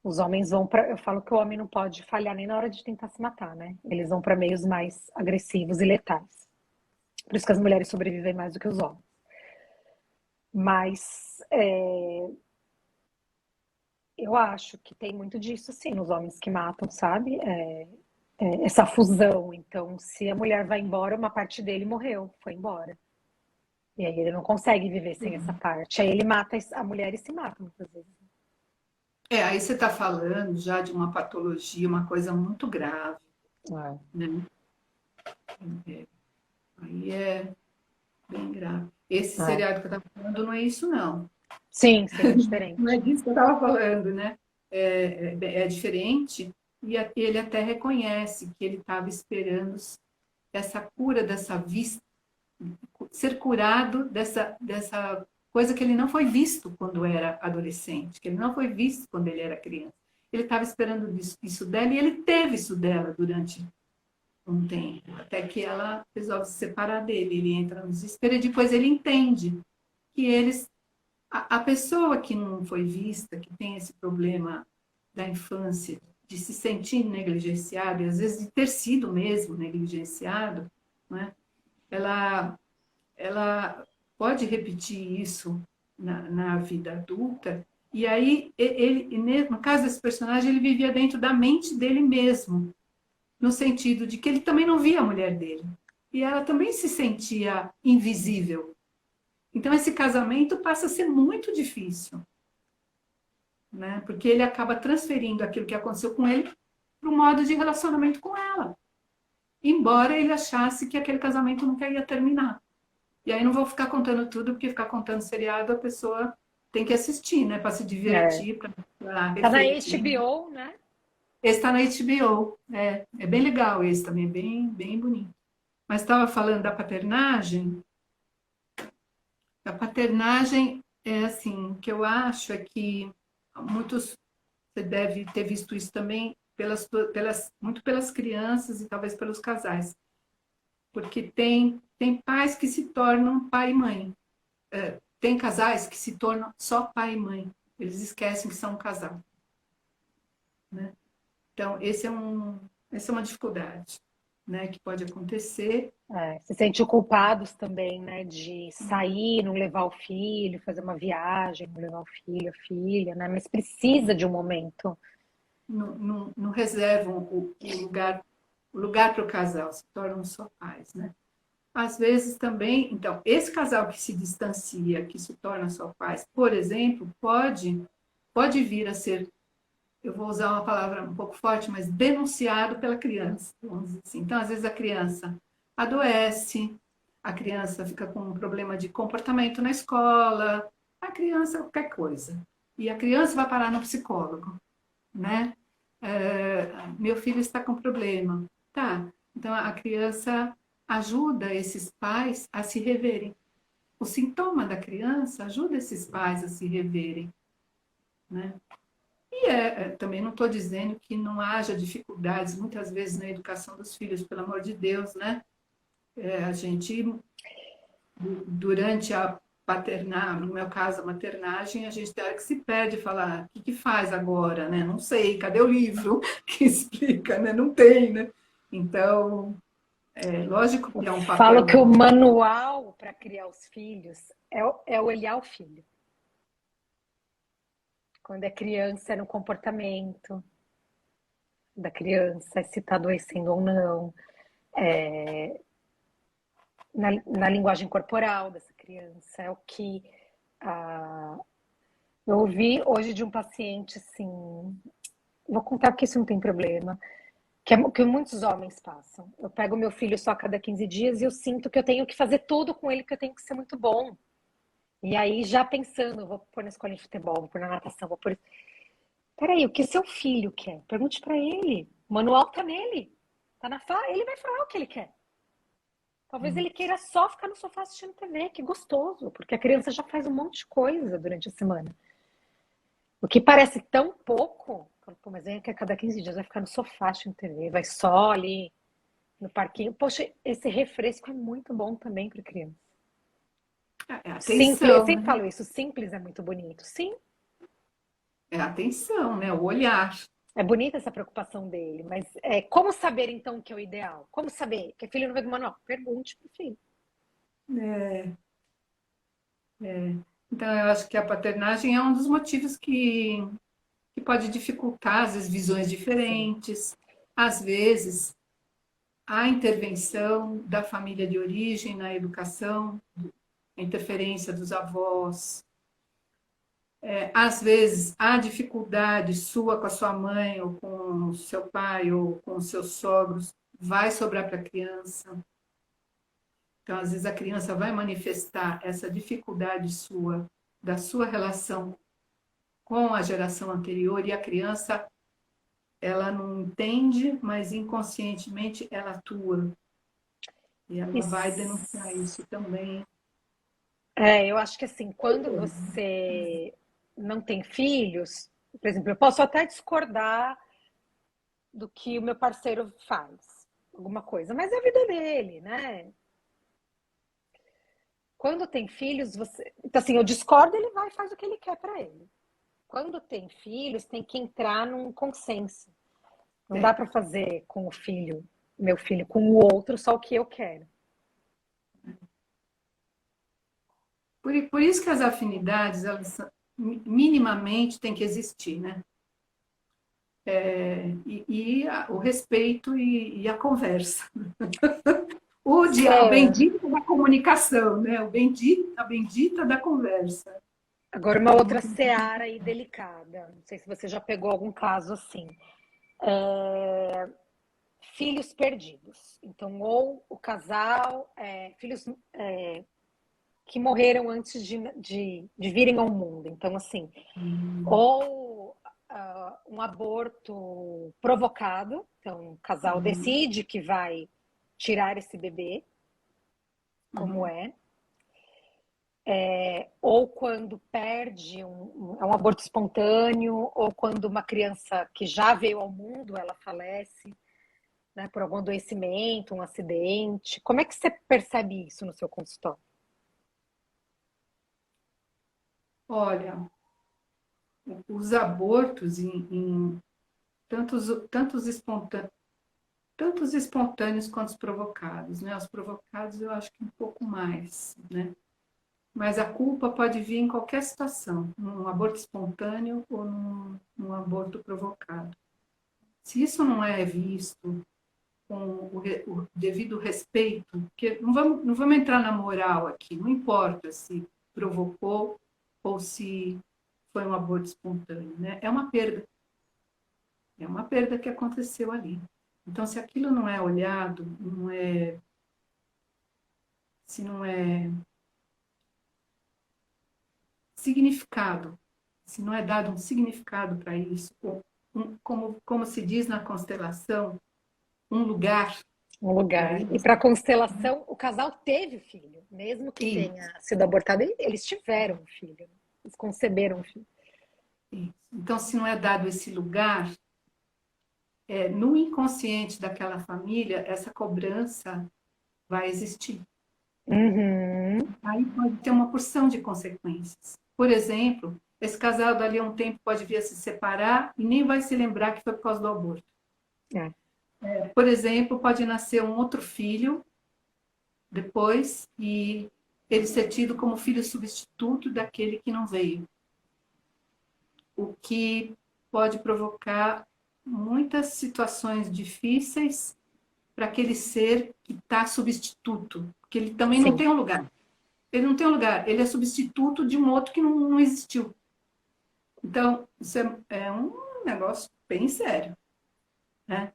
Os homens vão para. Eu falo que o homem não pode falhar nem na hora de tentar se matar, né? Eles vão para meios mais agressivos e letais. Por isso que as mulheres sobrevivem mais do que os homens. Mas eu acho que tem muito disso, sim, nos homens que matam, sabe? Essa fusão. Então, se a mulher vai embora, uma parte dele morreu, foi embora. E aí ele não consegue viver sem essa parte. Aí ele mata a mulher e se mata muitas vezes. aí você está falando já de uma patologia, uma coisa muito grave, É. né? É, aí é bem grave. Esse É. seriado que eu estava falando não é isso, não. Sim, sim, é Não é diferente. disso que eu estava falando, né? É diferente e ele até reconhece que ele estava esperando essa cura dessa vista, ser curado dessa coisa que ele não foi visto quando era adolescente, que ele não foi visto quando ele era criança. Ele estava esperando isso dela e ele teve isso dela durante um tempo, até que ela resolve se separar dele. Ele entra no desespero e depois ele entende que a pessoa que não foi vista, que tem esse problema da infância, de se sentir negligenciado, e às vezes de ter sido mesmo negligenciado, né? ela, ela pode repetir isso na vida adulta, e aí no caso desse personagem, ele vivia dentro da mente dele mesmo, no sentido de que ele também não via a mulher dele, e ela também se sentia invisível. Então esse casamento passa a ser muito difícil, né? Porque ele acaba transferindo aquilo que aconteceu com ele para o modo de relacionamento com ela, embora ele achasse que aquele casamento nunca ia terminar. E aí não vou ficar contando tudo, porque ficar contando seriado a pessoa tem que assistir, né? Para se É. divertir, para Tá na refletir. HBO, né? Esse está na HBO, é bem legal esse também, bem bonito. Mas estava falando da paternagem. A paternagem é assim, que eu acho é que muitos, você deve ter visto isso também, muito pelas crianças e talvez pelos casais. Porque tem pais que se tornam pai e mãe. Tem casais que se tornam só pai e mãe. Eles esquecem que são um casal. Né? Então, essa é uma dificuldade, né, que pode acontecer. Se sentiu culpados também, né? De sair, não levar o filho, fazer uma viagem, não levar o filho, a filha, né? Mas precisa de um momento. Não reservam o lugar para o casal, se tornam só pais. Né? Às vezes também, então, esse casal que se distancia, que se torna só pais, por exemplo, pode vir a ser, eu vou usar uma palavra um pouco forte, mas denunciado pela criança, vamos dizer assim. Então, às vezes a criança adoece, a criança fica com um problema de comportamento na escola, a criança qualquer coisa. E a criança vai parar no psicólogo, né? Meu filho está com problema. Tá, então a criança ajuda esses pais a se reverem. O sintoma da criança ajuda esses pais a se reverem, né? E também não estou dizendo que não haja dificuldades, muitas vezes, na educação dos filhos, pelo amor de Deus, né? A gente, durante a paternar, no meu caso, a maternagem, a gente tem hora que se perde e fala, o que que faz agora, né? Não sei, cadê o livro que explica, né? Não tem, né? Então, é lógico Eu que é um falo papel que o muito... manual para criar os filhos é olhar o filho. Quando é criança, é no comportamento da criança, se está adoecendo ou não, na linguagem corporal dessa criança. É o que ah, eu ouvi hoje de um paciente assim. Vou contar que isso não tem problema. Que é o que muitos homens passam. Eu pego meu filho só a cada 15 dias e eu sinto que eu tenho que fazer tudo com ele, que eu tenho que ser muito bom. E aí, já pensando, vou pôr na escola de futebol, vou pôr na natação, vou pôr. Peraí, o que seu filho quer? Pergunte pra ele. O manual tá nele. Tá na Ele vai falar o que ele quer. Talvez ele queira só ficar no sofá assistindo TV, que gostoso, porque a criança já faz um monte de coisa durante a semana. O que parece tão pouco, pô, mas é que a cada 15 dias vai ficar no sofá assistindo TV, vai só ali no parquinho. Poxa, esse refresco é muito bom também para criança. É Simples, eu atenção, sempre né? falo isso, simples é muito bonito. Sim, É atenção, né? O olhar. é bonita essa preocupação dele, mas como saber então o que é o ideal? Como saber que filho não vem do manual? Pergunte pro filho. É, é. Então, eu acho que a paternagem é um dos motivos que pode dificultar, às vezes, visões Sim. diferentes. Às vezes, a intervenção da família de origem na educação, a interferência dos avós. Às vezes, a dificuldade sua com a sua mãe, ou com o seu pai, ou com os seus sogros, vai sobrar para a criança. Então, às vezes, a criança vai manifestar essa dificuldade sua, da sua relação com a geração anterior, e a criança, ela não entende, mas inconscientemente ela atua. E E ela vai denunciar isso também. eu acho que assim, quando você não tem filhos, por exemplo, eu posso até discordar do que o meu parceiro faz, alguma coisa, mas é a vida dele, né? Quando tem filhos, você. Então, assim, eu discordo, ele vai e faz o que ele quer para ele. Quando tem filhos, tem que entrar num consenso. Não dá É. para fazer com o filho, meu filho, com o outro, só o que eu quero. Por isso que as afinidades, minimamente têm que existir, né? O respeito e a conversa. O É, bendito da comunicação, né? A bendita da conversa. agora, uma outra seara aí delicada. Não sei se você já pegou algum caso assim. Filhos perdidos. Então, ou o casal, filhos que morreram antes de virem ao mundo. Então, assim, ou um aborto provocado. Então, o casal Uhum, decide que vai tirar esse bebê, como uhum. é. Ou quando perde é um aborto espontâneo, ou quando uma criança que já veio ao mundo, ela falece, né, por algum adoecimento, um acidente. Como é que você percebe isso no seu consultório? Olha, os abortos tantos, tantos espontâneos quanto os provocados, né? Os provocados eu acho que um pouco mais, né? Mas a culpa pode vir em qualquer situação, num aborto espontâneo ou num aborto provocado. Se isso não é visto com o devido respeito, porque não vamos entrar na moral aqui, não importa se provocou ou se foi um aborto espontâneo, né? É uma perda que aconteceu ali. Então, se aquilo não é olhado, se não é significado, se não é dado um significado para isso, como se diz na constelação, um lugar Um para lugar. E isso. para a constelação, o casal teve filho, mesmo que Isso, tenha sido abortado, eles tiveram um filho, eles conceberam um filho. isso. Então, se não é dado esse lugar, no inconsciente daquela família, essa cobrança vai existir. Uhum. Aí pode ter uma porção de consequências. Por exemplo, esse casal dali a um tempo pode vir a se separar e nem vai se lembrar que foi por causa do aborto. É, Por exemplo, pode nascer um outro filho depois e ele ser tido como filho substituto daquele que não veio, o que pode provocar muitas situações difíceis para aquele ser que está substituto, porque ele também não sim. tem um lugar. Ele não tem um lugar, ele é substituto de um outro que não existiu. Então, isso é um negócio bem sério, né?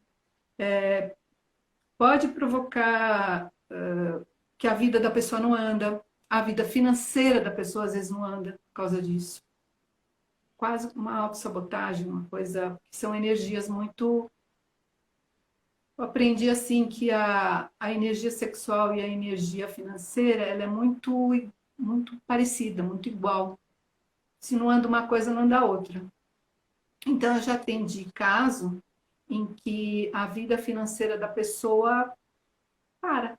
Pode provocar que a vida da pessoa não anda, a vida financeira da pessoa às vezes não anda por causa disso. Quase uma autossabotagem, uma coisa que são energias muito. Eu aprendi assim que a energia sexual e a energia financeira ela é muito parecida, muito igual. Se não anda uma coisa, não anda a outra. Então, eu já atendi caso em que a vida financeira da pessoa para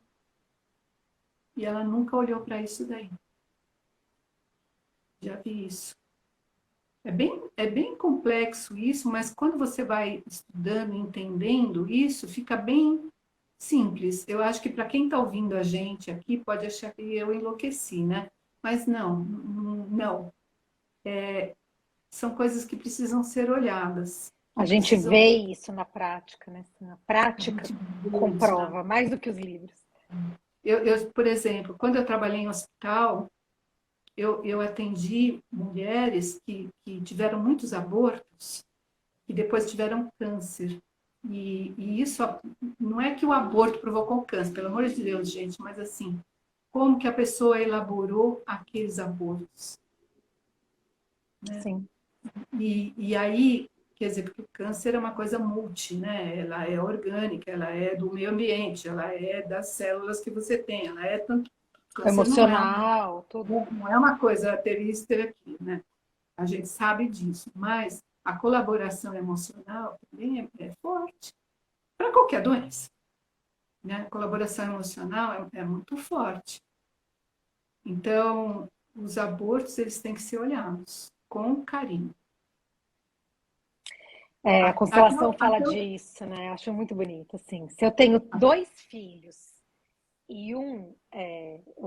e ela nunca olhou para isso daí. Já vi isso. É bem complexo isso, mas quando você vai estudando, entendendo isso, fica bem simples. Eu acho que para quem está ouvindo a gente aqui pode achar que eu enlouqueci, né? Mas não, não. São coisas que precisam ser olhadas, A que gente precisam. vê isso na prática, né? Na A prática gente vê isso, né? comprova, mais do que os livros. Por exemplo, quando eu trabalhei em hospital, eu atendi mulheres que tiveram muitos abortos e depois tiveram câncer. E isso não é que o aborto provocou câncer, pelo amor de Deus, gente, mas assim, como que a pessoa elaborou aqueles abortos, né? Sim. E aí, quer dizer, porque o câncer é uma coisa multi, né? Ela é orgânica, ela é do meio ambiente, ela é das células que você tem, ela é tanto. Câncer Emocional, tudo. não é uma coisa teve isso, teve aquilo, né? A gente sabe disso, mas a colaboração emocional também é forte para qualquer doença, né? A colaboração emocional é muito forte. Então, os abortos eles têm que ser olhados com carinho. É, a Até, constelação fala disso, né? Eu acho muito bonito, assim. Se eu tenho dois filhos e eu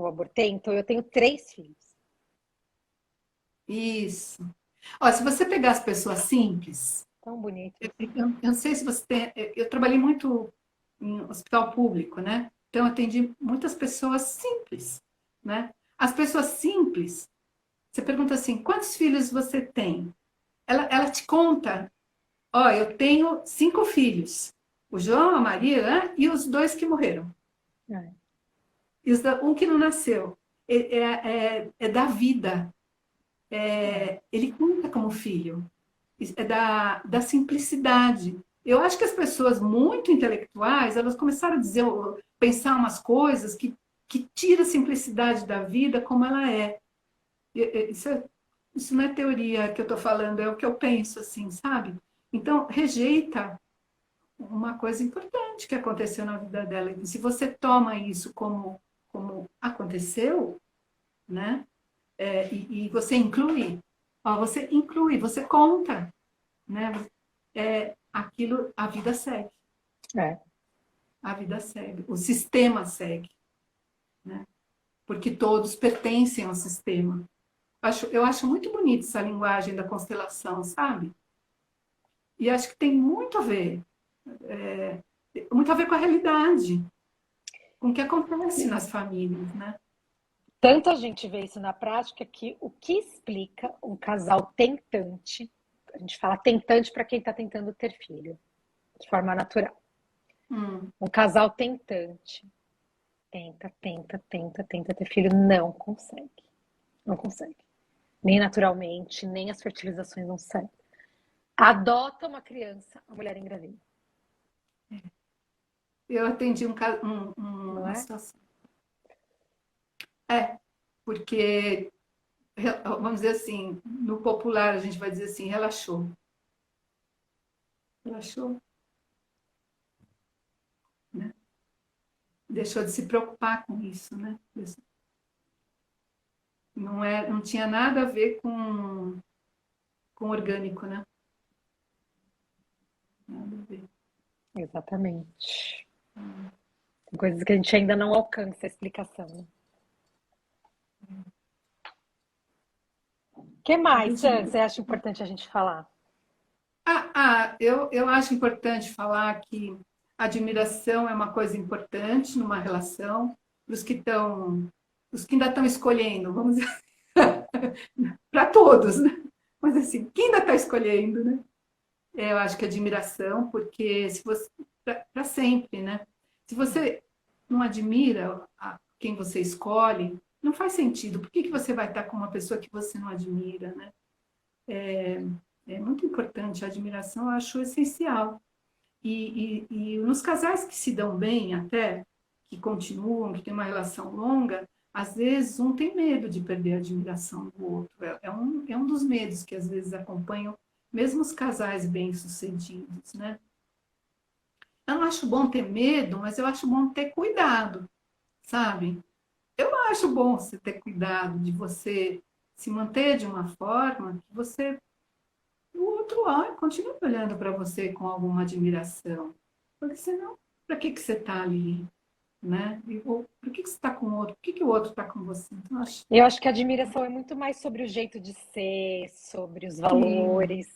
abortei, então eu tenho três filhos. isso. Ó, se você pegar as pessoas simples, Tão bonito eu, isso. eu não sei se você tem. Eu trabalhei muito em hospital público, né? Então, eu atendi muitas pessoas simples, né? As pessoas simples, você pergunta assim: quantos filhos você tem? Ela te conta: ó, eu tenho 5 filhos. O João, a Maria, né? E os 2 que morreram. É, E um que não nasceu. É da vida. Ele conta como filho. É da simplicidade. Eu acho que as pessoas muito intelectuais, elas começaram a dizer, pensar umas coisas que tira a simplicidade da vida como ela é. Isso não é teoria que eu estou falando, é o que eu penso, assim, sabe? Então, rejeita uma coisa importante que aconteceu na vida dela. E se você toma isso como aconteceu, né? E você inclui, ó, você conta, né? Aquilo, a vida segue, é, a vida segue, o sistema segue, né? Porque todos pertencem ao sistema. Eu acho muito bonita essa linguagem da constelação, sabe? E acho que tem muito a ver com a realidade, com o que acontece nas famílias, né? tanto a gente vê isso na prática que o que explica um casal tentante, a gente fala tentante para quem está tentando ter filho, de forma natural. Hum, Um casal tentante tenta ter filho, não consegue. Não consegue. Nem naturalmente, nem as fertilizações não saem. Adota uma criança, a mulher engravida, eu atendi não uma é? situação. Porque, vamos dizer assim, no popular a gente vai dizer assim, relaxou. Relaxou, né? deixou de se preocupar com isso, né? Não tinha nada a ver com orgânico, né? Nada a ver. Exatamente. Tem coisas que a gente ainda não alcança a explicação, né? O que mais, Sam, você acha importante a gente falar? Eu acho importante falar que admiração é uma coisa importante numa relação, para os que ainda estão escolhendo, vamos dizer, para todos, né? Mas assim, quem ainda está escolhendo, né? Eu acho que admiração, porque se você, para sempre, né? Se você não admira quem você escolhe, não faz sentido. Por que você vai estar com uma pessoa que você não admira, né? É muito importante, a admiração eu acho essencial. E nos casais que se dão bem até, que continuam, que têm uma relação longa, às vezes um tem medo de perder a admiração do outro. É um dos medos que às vezes acompanham mesmo os casais bem-sucedidos, né? Eu não acho bom ter medo, mas eu acho bom ter cuidado, sabe? Eu acho bom você ter cuidado de você se manter de uma forma que você o outro olha, continua olhando para você com alguma admiração. Porque senão, para que você está ali? Né? Ou, por que você está com o outro? Por que o outro está com você? Então, acho Eu acho que a admiração é muito mais sobre o jeito de ser, sobre os que valores,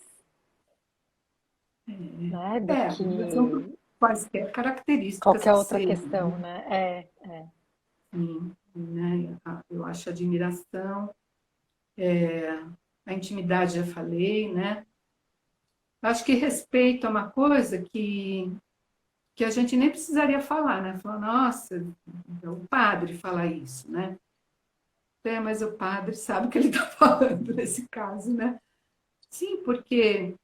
né, do admiração por que quaisquer características qualquer que outra sejam. questão, né? Sim, né? Eu acho admiração, a intimidade já falei, né? Acho que respeito é uma coisa que a gente nem precisaria falar, né? Falar, nossa, o padre fala isso, né? Mas o padre sabe o que ele está falando nesse caso, né? Sim, porque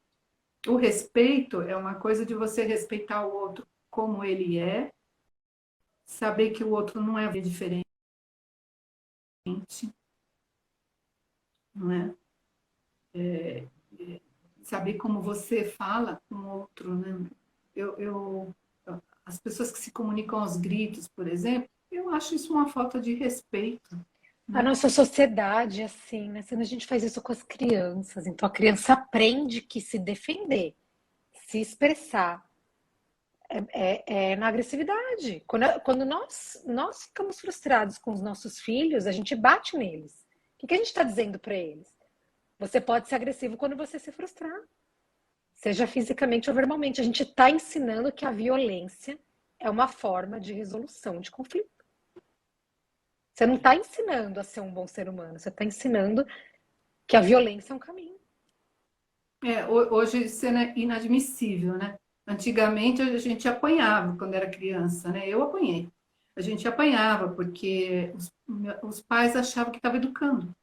o respeito é uma coisa de você respeitar o outro como ele é, saber que o outro não é diferente, não é? Saber como você fala com o outro, né? Eu, eu, as pessoas que se comunicam aos gritos, por exemplo, eu acho isso uma falta de respeito, A né? nossa sociedade, assim, né? Sendo a gente faz isso com as crianças, então a criança aprende que se defender, se expressar é na agressividade. Quando nós ficamos frustrados com os nossos filhos, a gente bate neles. O que a gente está dizendo para eles? Você pode ser agressivo quando você se frustrar, seja fisicamente ou verbalmente. A gente está ensinando que a violência é uma forma de resolução de conflito. Você não está ensinando a ser um bom ser humano, você está ensinando que a violência é um caminho. Hoje isso é inadmissível, né? Antigamente a gente apanhava quando era criança, né? Eu apanhei. A gente apanhava porque os pais achavam que estava educando.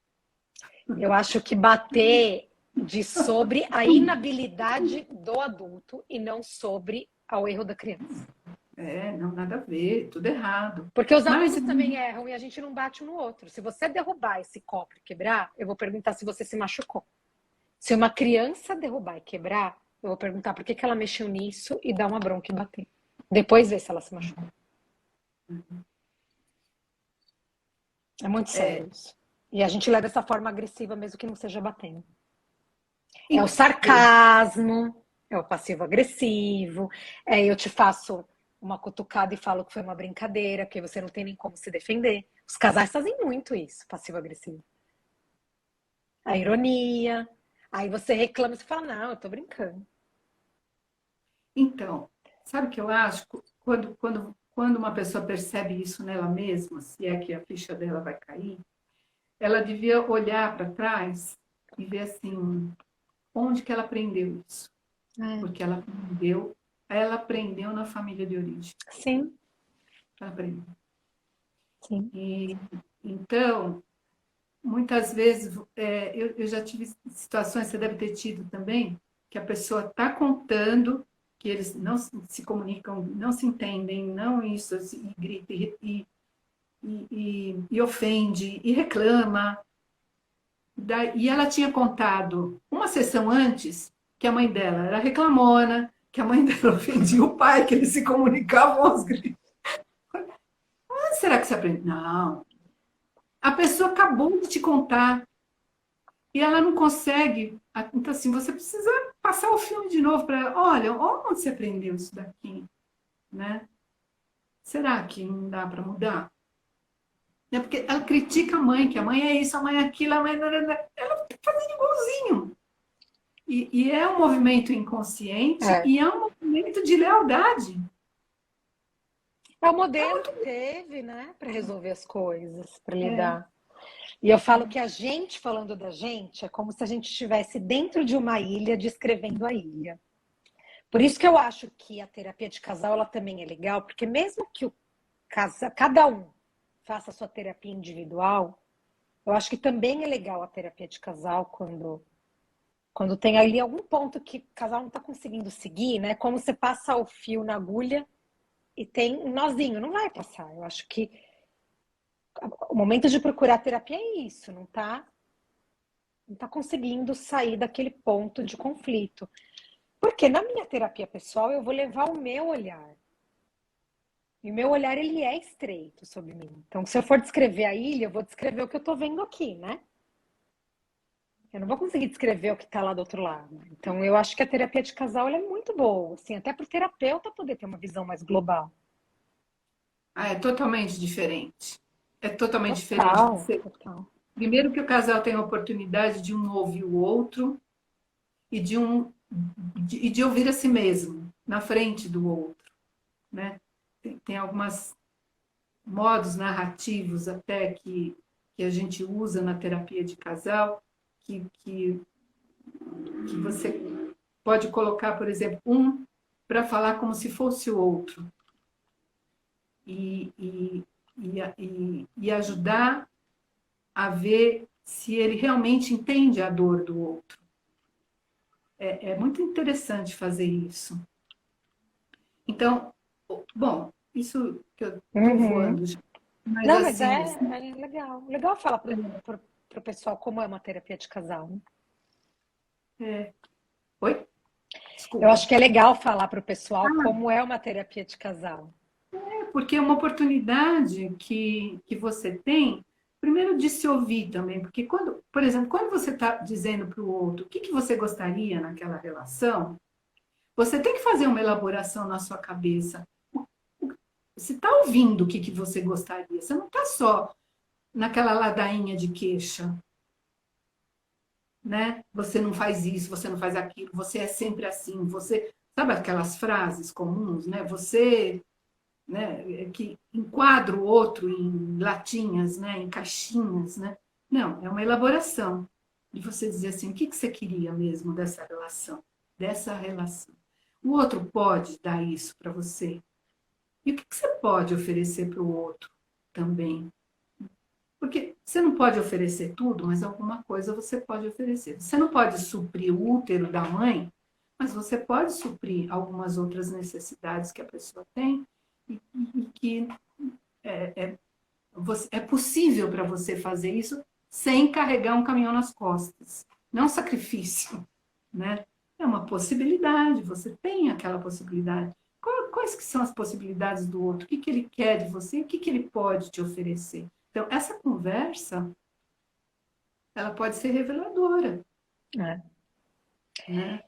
Eu acho que bater diz sobre a inabilidade do adulto e não sobre ao erro da criança. Não, nada a ver, tudo errado. Porque os Mas adultos também erram e a gente não bate um no outro. Se você derrubar esse copo e quebrar, eu vou perguntar se você se machucou. Se uma criança derrubar e quebrar, eu vou perguntar por que ela mexeu nisso e dar uma bronca e bater. Depois ver se ela se machucou. É muito é, sério isso. E a gente leva dessa forma agressiva, mesmo que não seja batendo. É o então, sarcasmo, é o passivo-agressivo, eu te faço uma cutucada e falo que foi uma brincadeira, porque você não tem nem como se defender. Os casais fazem muito isso, passivo-agressivo. A ironia. Aí você reclama e fala, não, eu tô brincando. então, sabe o que eu acho? Quando uma pessoa percebe isso nela mesma, se é que a ficha dela vai cair, ela devia olhar para trás e ver assim, onde que ela aprendeu isso? É, Porque ela aprendeu na família de origem. sim, Ela aprendeu. sim. E, então, muitas vezes, eu já tive situações, você deve ter tido também, que a pessoa está contando que eles não se comunicam, não se entendem, não isso, assim, e grita, e ofende, e reclama. E ela tinha contado uma sessão antes que a mãe dela era reclamona, que a mãe dela ofendia o pai, que eles se comunicavam aos gritos. será que você aprendeu? Não. A pessoa acabou de te contar e ela não consegue. Então, assim, você precisa passar o filme de novo para ela. Olha, onde você aprendeu isso daqui? Né? Será que não dá para mudar? É porque ela critica a mãe, que a mãe é isso, a mãe é aquilo, a mãe... Ela está fazendo igualzinho. E é um movimento inconsciente É. e é um movimento de lealdade. É o modelo que teve, né, para resolver as coisas, para É, lidar. E eu falo que a gente, falando da gente, é como se a gente estivesse dentro de uma ilha descrevendo a ilha. Por isso que eu acho que a terapia de casal ela também é legal, porque mesmo que cada um faça a sua terapia individual, eu acho que também é legal a terapia de casal quando tem ali algum ponto que o casal não está conseguindo seguir, né? Como você passa o fio na agulha e tem um nozinho, não vai passar. Eu acho que o momento de procurar terapia é isso, não tá conseguindo sair daquele ponto de conflito. Porque na minha terapia pessoal eu vou levar o meu olhar. E o meu olhar ele é estreito sobre mim. Então, se eu for descrever a ilha, eu vou descrever o que eu tô vendo aqui, né? Eu não vou conseguir descrever o que está lá do outro lado. Então, eu acho que a terapia de casal ela é muito boa, assim, até para o terapeuta poder ter uma visão mais global. é totalmente diferente. É totalmente diferente. Total, total. Primeiro que o casal tem a oportunidade de um ouvir o outro e de ouvir a si mesmo na frente do outro, né? Tem alguns modos narrativos até que a gente usa na terapia de casal que você pode colocar, por exemplo, um para falar como se fosse o outro e, e, e ajudar a ver se ele realmente entende a dor do outro. É muito interessante fazer isso. Então, bom, isso que eu estou Uhum. voando já. Mas Não, mas assim, é legal. Legal falar pro pessoal como é uma terapia de casal, né? oi? Eu Desculpa. acho que é legal falar pro pessoal como é uma terapia de casal. Porque é uma oportunidade que você tem, primeiro de se ouvir também, porque quando, por exemplo, quando você está dizendo para o outro o que você gostaria naquela relação, você tem que fazer uma elaboração na sua cabeça. Você está ouvindo o que você gostaria, você não está só naquela ladainha de queixa, né? Você não faz isso, você não faz aquilo, você é sempre assim, você. Sabe aquelas frases comuns, né? Você, né, que enquadra o outro em latinhas, né, em caixinhas, né? Não, é uma elaboração de você dizer assim, o que você queria mesmo dessa relação, dessa relação. O outro pode dar isso para você. E o que você pode oferecer para o outro também? Porque você não pode oferecer tudo, mas alguma coisa você pode oferecer. Você não pode suprir o útero da mãe, mas você pode suprir algumas outras necessidades que a pessoa tem e que é possível para você fazer isso sem carregar um caminhão nas costas. Não é um sacrifício, né? É uma possibilidade, você tem aquela possibilidade. Quais que são as possibilidades do outro? O que ele quer de você? O que ele pode te oferecer? Então, essa conversa, ela pode ser reveladora, Né? né?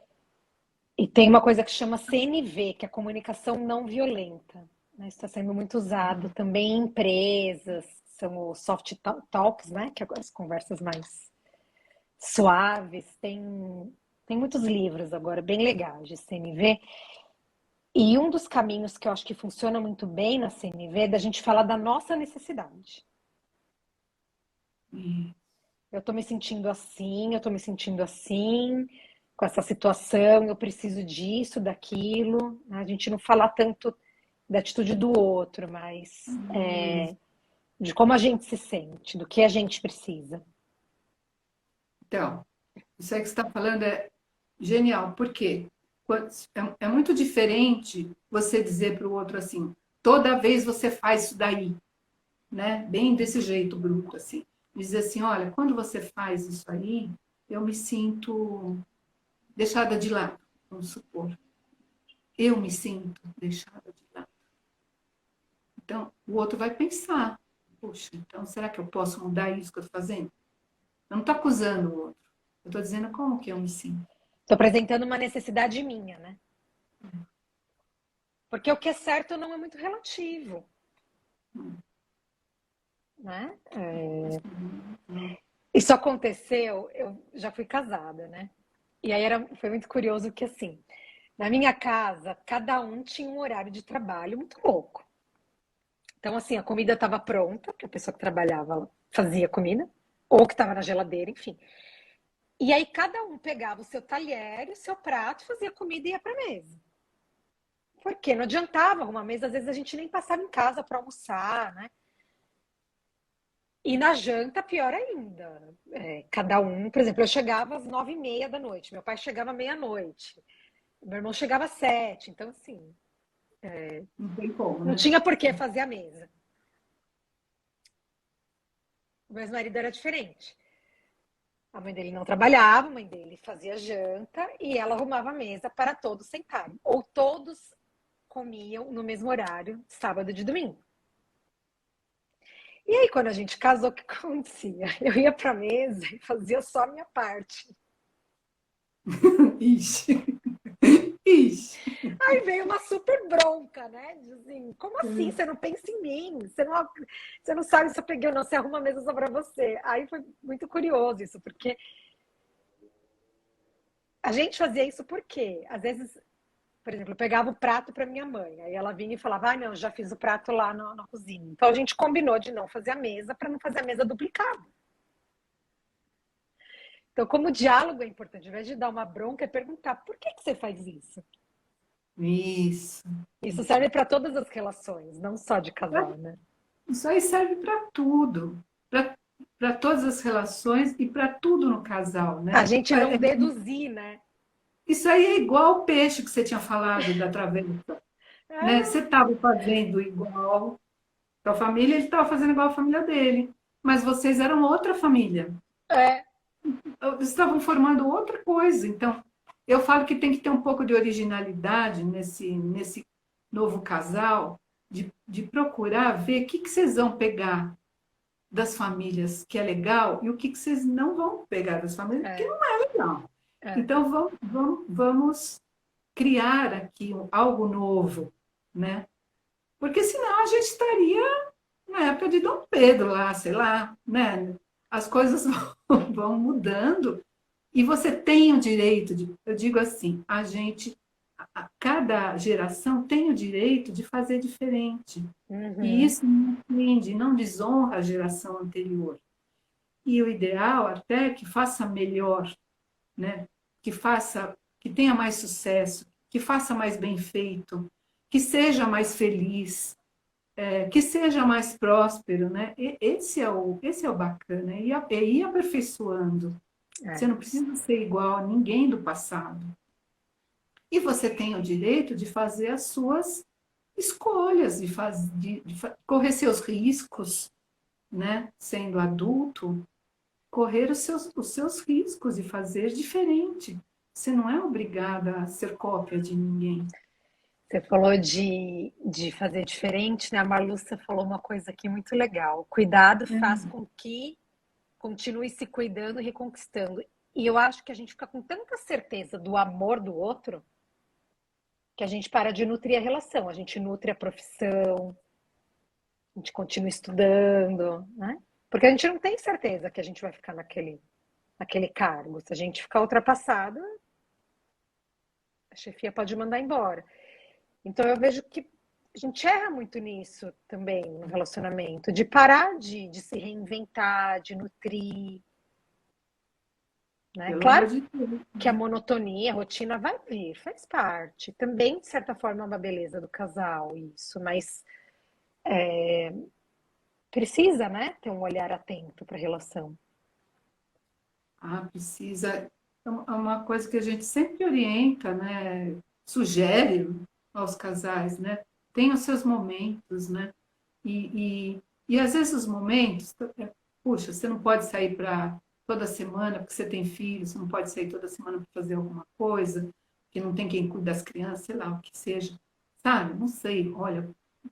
E tem uma coisa que chama CNV, que é a comunicação não violenta. Né? Isso está sendo muito usado também em empresas, são os soft talks, né? Que é as conversas mais suaves. Tem muitos livros agora bem legais de CNV. E um dos caminhos que eu acho que funciona muito bem na CNV é da gente falar da nossa necessidade. E, Eu tô me sentindo assim, eu tô me sentindo assim, com essa situação, eu preciso disso, daquilo. A gente não falar tanto da atitude do outro, mas de como a gente se sente, do que a gente precisa. então, isso aí que você está falando é genial. Por quê? É muito diferente você dizer para o outro assim, toda vez você faz isso daí, né? Bem desse jeito, bruto, assim. Dizer assim, olha, quando você faz isso aí, eu me sinto deixada de lado, vamos supor. Eu me sinto deixada de lado. Então, o outro vai pensar, puxa, então será que eu posso mudar isso que eu estou fazendo? Eu não estou acusando o outro. Eu estou dizendo como que eu me sinto. Estou apresentando uma necessidade minha, né? Porque o que é certo não é muito relativo, né? Isso aconteceu, eu já fui casada, né? E aí foi muito curioso que, assim, na minha casa, cada um tinha um horário de trabalho muito louco. Então, assim, a comida estava pronta, que a pessoa que trabalhava fazia comida, ou que estava na geladeira, enfim. E aí cada um pegava o seu talher e o seu prato, fazia comida e ia para mesa. Porque não adiantava arrumar mesa, às vezes a gente nem passava em casa para almoçar, né? E na janta, pior ainda. Cada um, por exemplo, eu chegava às 9h30 da noite, meu pai chegava à meia-noite, meu irmão chegava às 7h, então assim, Não tem como, não né? tinha por que fazer a mesa. O meu marido era diferente. A mãe dele não trabalhava, a mãe dele fazia janta e ela arrumava a mesa para todos sentarem. Ou todos comiam no mesmo horário, sábado e de domingo. E aí, quando a gente casou, o que acontecia? Eu ia para a mesa e fazia só a minha parte. Ixi, ixi. Aí veio uma super bronca, né? De assim, como assim? Você não pensa em mim? Você não sabe se eu peguei ou não, você arruma a mesa só para você. Aí foi muito curioso isso, porque a gente fazia isso porque, às vezes, por exemplo, eu pegava o prato para minha mãe, aí ela vinha e falava, ah, não, já fiz o prato lá na cozinha. Então a gente combinou de não fazer a mesa para não fazer a mesa duplicada. Então, como o diálogo é importante, ao invés de dar uma bronca, é perguntar por que que você faz isso? Isso. Isso serve para todas as relações, não só de casal, né? Isso aí serve para tudo, para todas as relações e para tudo no casal, A né? gente não deduzir, né? Isso aí é igual o peixe que você tinha falado da travessa, né? Você É, estava fazendo igual com a família, ele estava fazendo igual a família dele, mas vocês eram outra família, é, estavam formando outra coisa. Então, eu falo que tem que ter um pouco de originalidade nesse novo casal, de procurar ver o que vocês vão pegar das famílias que é legal e o que vocês não vão pegar das famílias que é, não é legal. é. Então, vamos criar aqui algo novo, né? Porque senão a gente estaria na época de Dom Pedro lá, sei lá, né? As coisas vão mudando e você tem o direito de, eu digo assim, cada geração tem o direito de fazer diferente. E Uhum, isso não ofende, não desonra a geração anterior. E o ideal até é que faça melhor, né? Que tenha mais sucesso, que faça mais bem feito, que seja mais feliz, que seja mais próspero, né? Esse é o bacana, é ir aperfeiçoando. Você é. não precisa ser igual a ninguém do passado. E você tem o direito de fazer as suas escolhas, de correr seus riscos, né? Sendo adulto, correr os seus riscos e fazer diferente. Você não é obrigada a ser cópia de ninguém. Você falou de fazer diferente, né? A Marluce falou uma coisa aqui muito legal. Cuidado faz com que continue se cuidando e reconquistando. E eu acho que a gente fica com tanta certeza do amor do outro que a gente para de nutrir a relação. A gente nutre a profissão, a gente continua estudando, né? Porque a gente não tem certeza que a gente vai ficar naquele cargo. Se a gente ficar ultrapassado, a chefia pode mandar embora. Então eu vejo que a gente erra muito nisso também no relacionamento, de parar de se reinventar, de nutrir, né? Pelo amor Claro de Deus. que a monotonia, a rotina vai vir, faz parte. Também, de certa forma, é uma beleza do casal, isso, mas precisa, né, ter um olhar atento para a relação. Precisa. É uma coisa que a gente sempre orienta, né? Sugere aos casais, né? Tem os seus momentos, né? E às vezes os momentos, puxa, você não pode sair para toda semana porque você tem filhos, você não pode sair toda semana para fazer alguma coisa, que não tem quem cuide das crianças, sei lá, o que seja, sabe? Não sei, olha,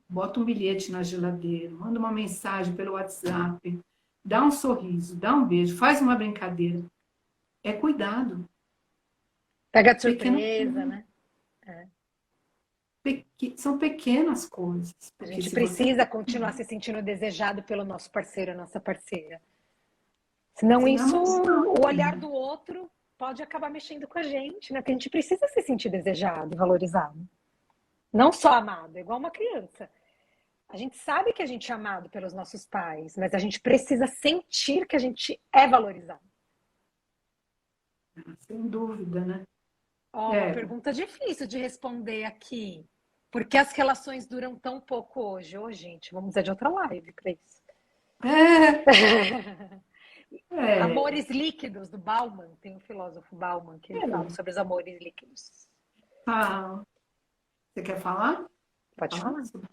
bota um bilhete na geladeira, manda uma mensagem pelo WhatsApp, dá um sorriso, dá um beijo, faz uma brincadeira. É cuidado. Pega de Pequeno, surpresa, né? É. são pequenas coisas. A Porque gente se você... precisa continuar se sentindo desejado pelo nosso parceiro, nossa parceira. Senão Senão isso, não o olhar sabe. do outro pode acabar mexendo com a gente, né? Porque a gente precisa se sentir desejado e valorizado. Não só amado, é igual uma criança. A gente sabe que a gente é amado pelos nossos pais, mas a gente precisa sentir que a gente é valorizado. Sem dúvida, né? Ó, uma É. pergunta difícil de responder aqui. Por que as relações duram tão pouco hoje? Ô, gente, vamos fazer de outra live para isso. É, é, Amores líquidos, do Bauman, tem um filósofo Bauman que ele fala sobre os amores líquidos. tá. Você quer falar? Pode Falar falar. sobre...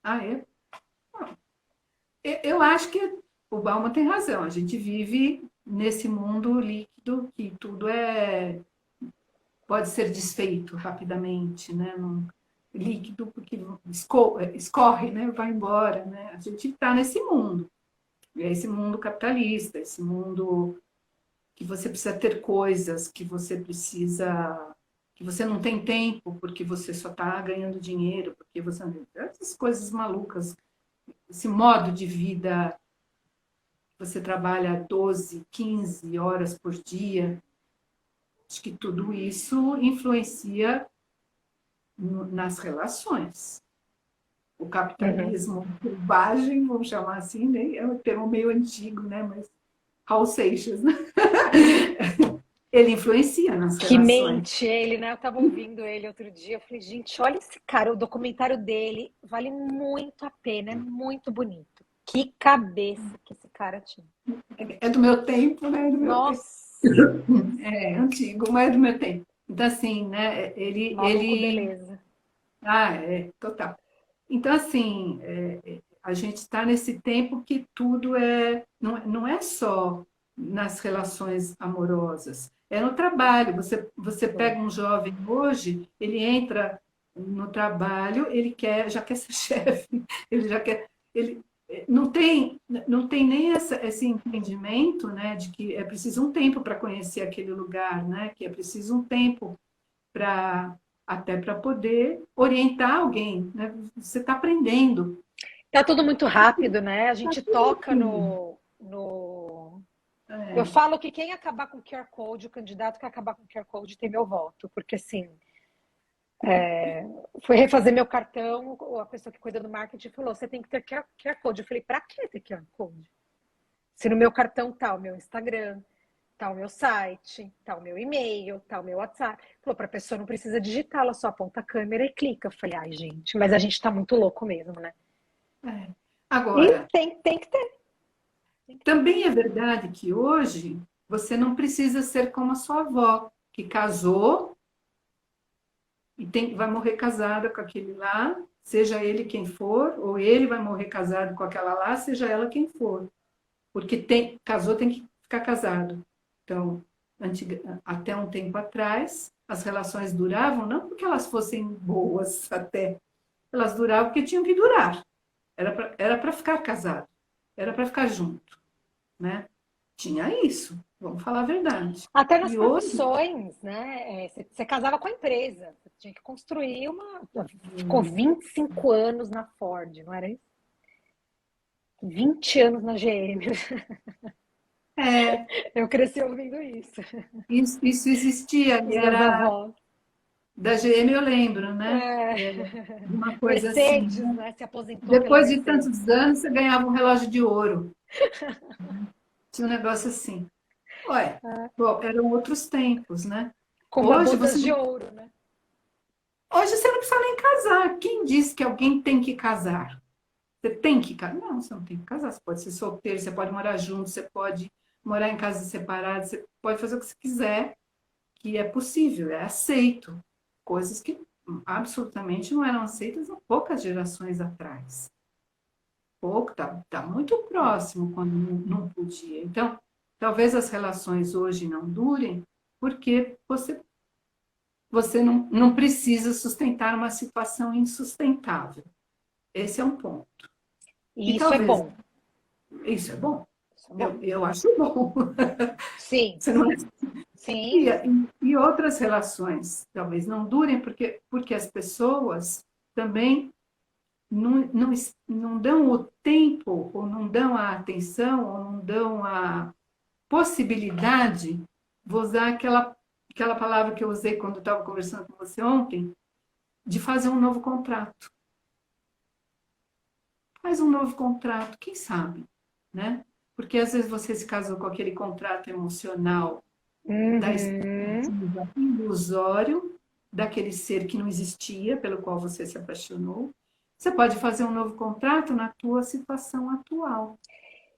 Ah, é? Eu acho que o Bauman tem razão. A gente vive nesse mundo líquido que tudo pode ser desfeito rapidamente, né? Líquido porque escorre, né? Vai embora, né? A gente está nesse mundo. E é esse mundo capitalista, esse mundo que você precisa ter coisas, que você não tem tempo porque você só está ganhando dinheiro, porque você essas coisas malucas, esse modo de vida, você trabalha 12, 15 horas por dia, acho que tudo isso influencia nas relações. O Uhum. capitalismo selvagem, vamos chamar assim, né? É um termo meio antigo, né? Mas Raul Seixas, né? Ele influencia nas Que relações. mente ele, né? Eu tava ouvindo ele outro dia. Eu falei, gente, olha esse cara, o documentário dele vale muito a pena, é muito bonito. Que cabeça que esse cara tinha. É do meu tempo, né? É do meu tempo. Nossa, É antigo, mas é do meu tempo. Então, assim, né? maluco, beleza. Ah, é, total. Então, assim, a gente está nesse tempo que tudo não é só nas relações amorosas, é no trabalho. Você pega um jovem hoje, ele entra no trabalho, já quer ser chefe, ele já quer, ele não tem nem esse entendimento, né, de que é preciso um tempo para conhecer aquele lugar, né, que é preciso um tempo para até para poder orientar alguém, né? Você está aprendendo. Tá tudo muito rápido, né? A Tá gente tudo toca assim. no... Eu É, falo que quem acabar com o QR Code, o candidato que acabar com o QR Code tem meu voto, porque assim, fui refazer meu cartão, a pessoa que cuida do marketing falou, você tem que ter QR Code. Eu falei, pra que ter QR Code? Se no meu cartão tá o meu Instagram, tá o meu site, tá o meu e-mail, tá o meu WhatsApp. Falou, pra pessoa não precisa digitar, ela só aponta a câmera e clica. Eu falei, ai, gente, mas a gente tá muito louco mesmo, né? é. E Agora, tem que ter. Tem que ter. também é verdade que hoje você não precisa ser como a sua avó, que casou e vai morrer casada com aquele lá, seja ele quem for, ou ele vai morrer casado com aquela lá, seja ela quem for. Porque casou tem que ficar casado. Então, até um tempo atrás, as relações duravam não porque elas fossem boas até, elas duravam porque tinham que durar. Era para ficar casado, era para ficar junto, né? Tinha isso, vamos falar a verdade. Até nas E hoje, profissões, né? Você casava com a empresa, você tinha que construir uma. Ficou 25 anos na Ford, não era isso? 20 anos na GM. é, Eu cresci ouvindo isso. isso existia, As e minhas era avós. da GM, eu lembro, né? É. Uma coisa assim, Mercedes, né? né? Se aposentou pela Depois de Mercedes. tantos anos, você ganhava um relógio de ouro. Tinha um negócio assim. Ué, bom, eram outros tempos, né? Com uma Hoje bodas você, de ouro, né? hoje você não precisa nem casar. Quem diz que alguém tem que casar? Você tem que casar? Não, você não tem que casar. Você pode ser solteiro, você pode morar junto, você pode morar em casas separadas, você pode fazer o que você quiser, que é possível, é aceito. Coisas que absolutamente não eram aceitas há poucas gerações atrás. Pouco, tá muito próximo quando não podia. Então, talvez as relações hoje não durem porque você não precisa sustentar uma situação insustentável. Esse é um ponto. E E isso é talvez bom. isso é bom. Isso é bom. Eu acho bom. Sim, Você não é? sim. E outras relações talvez não durem, porque as pessoas também não dão o tempo, ou não dão a atenção, ou não dão a possibilidade, vou usar aquela palavra que eu usei quando estava conversando com você ontem, de fazer um novo contrato. Faz um novo contrato, quem sabe, né? Porque às vezes você se casou com aquele contrato emocional da Uhum. expectativa ilusório daquele ser que não existia, pelo qual você se apaixonou. Você pode fazer um novo contrato na tua situação atual.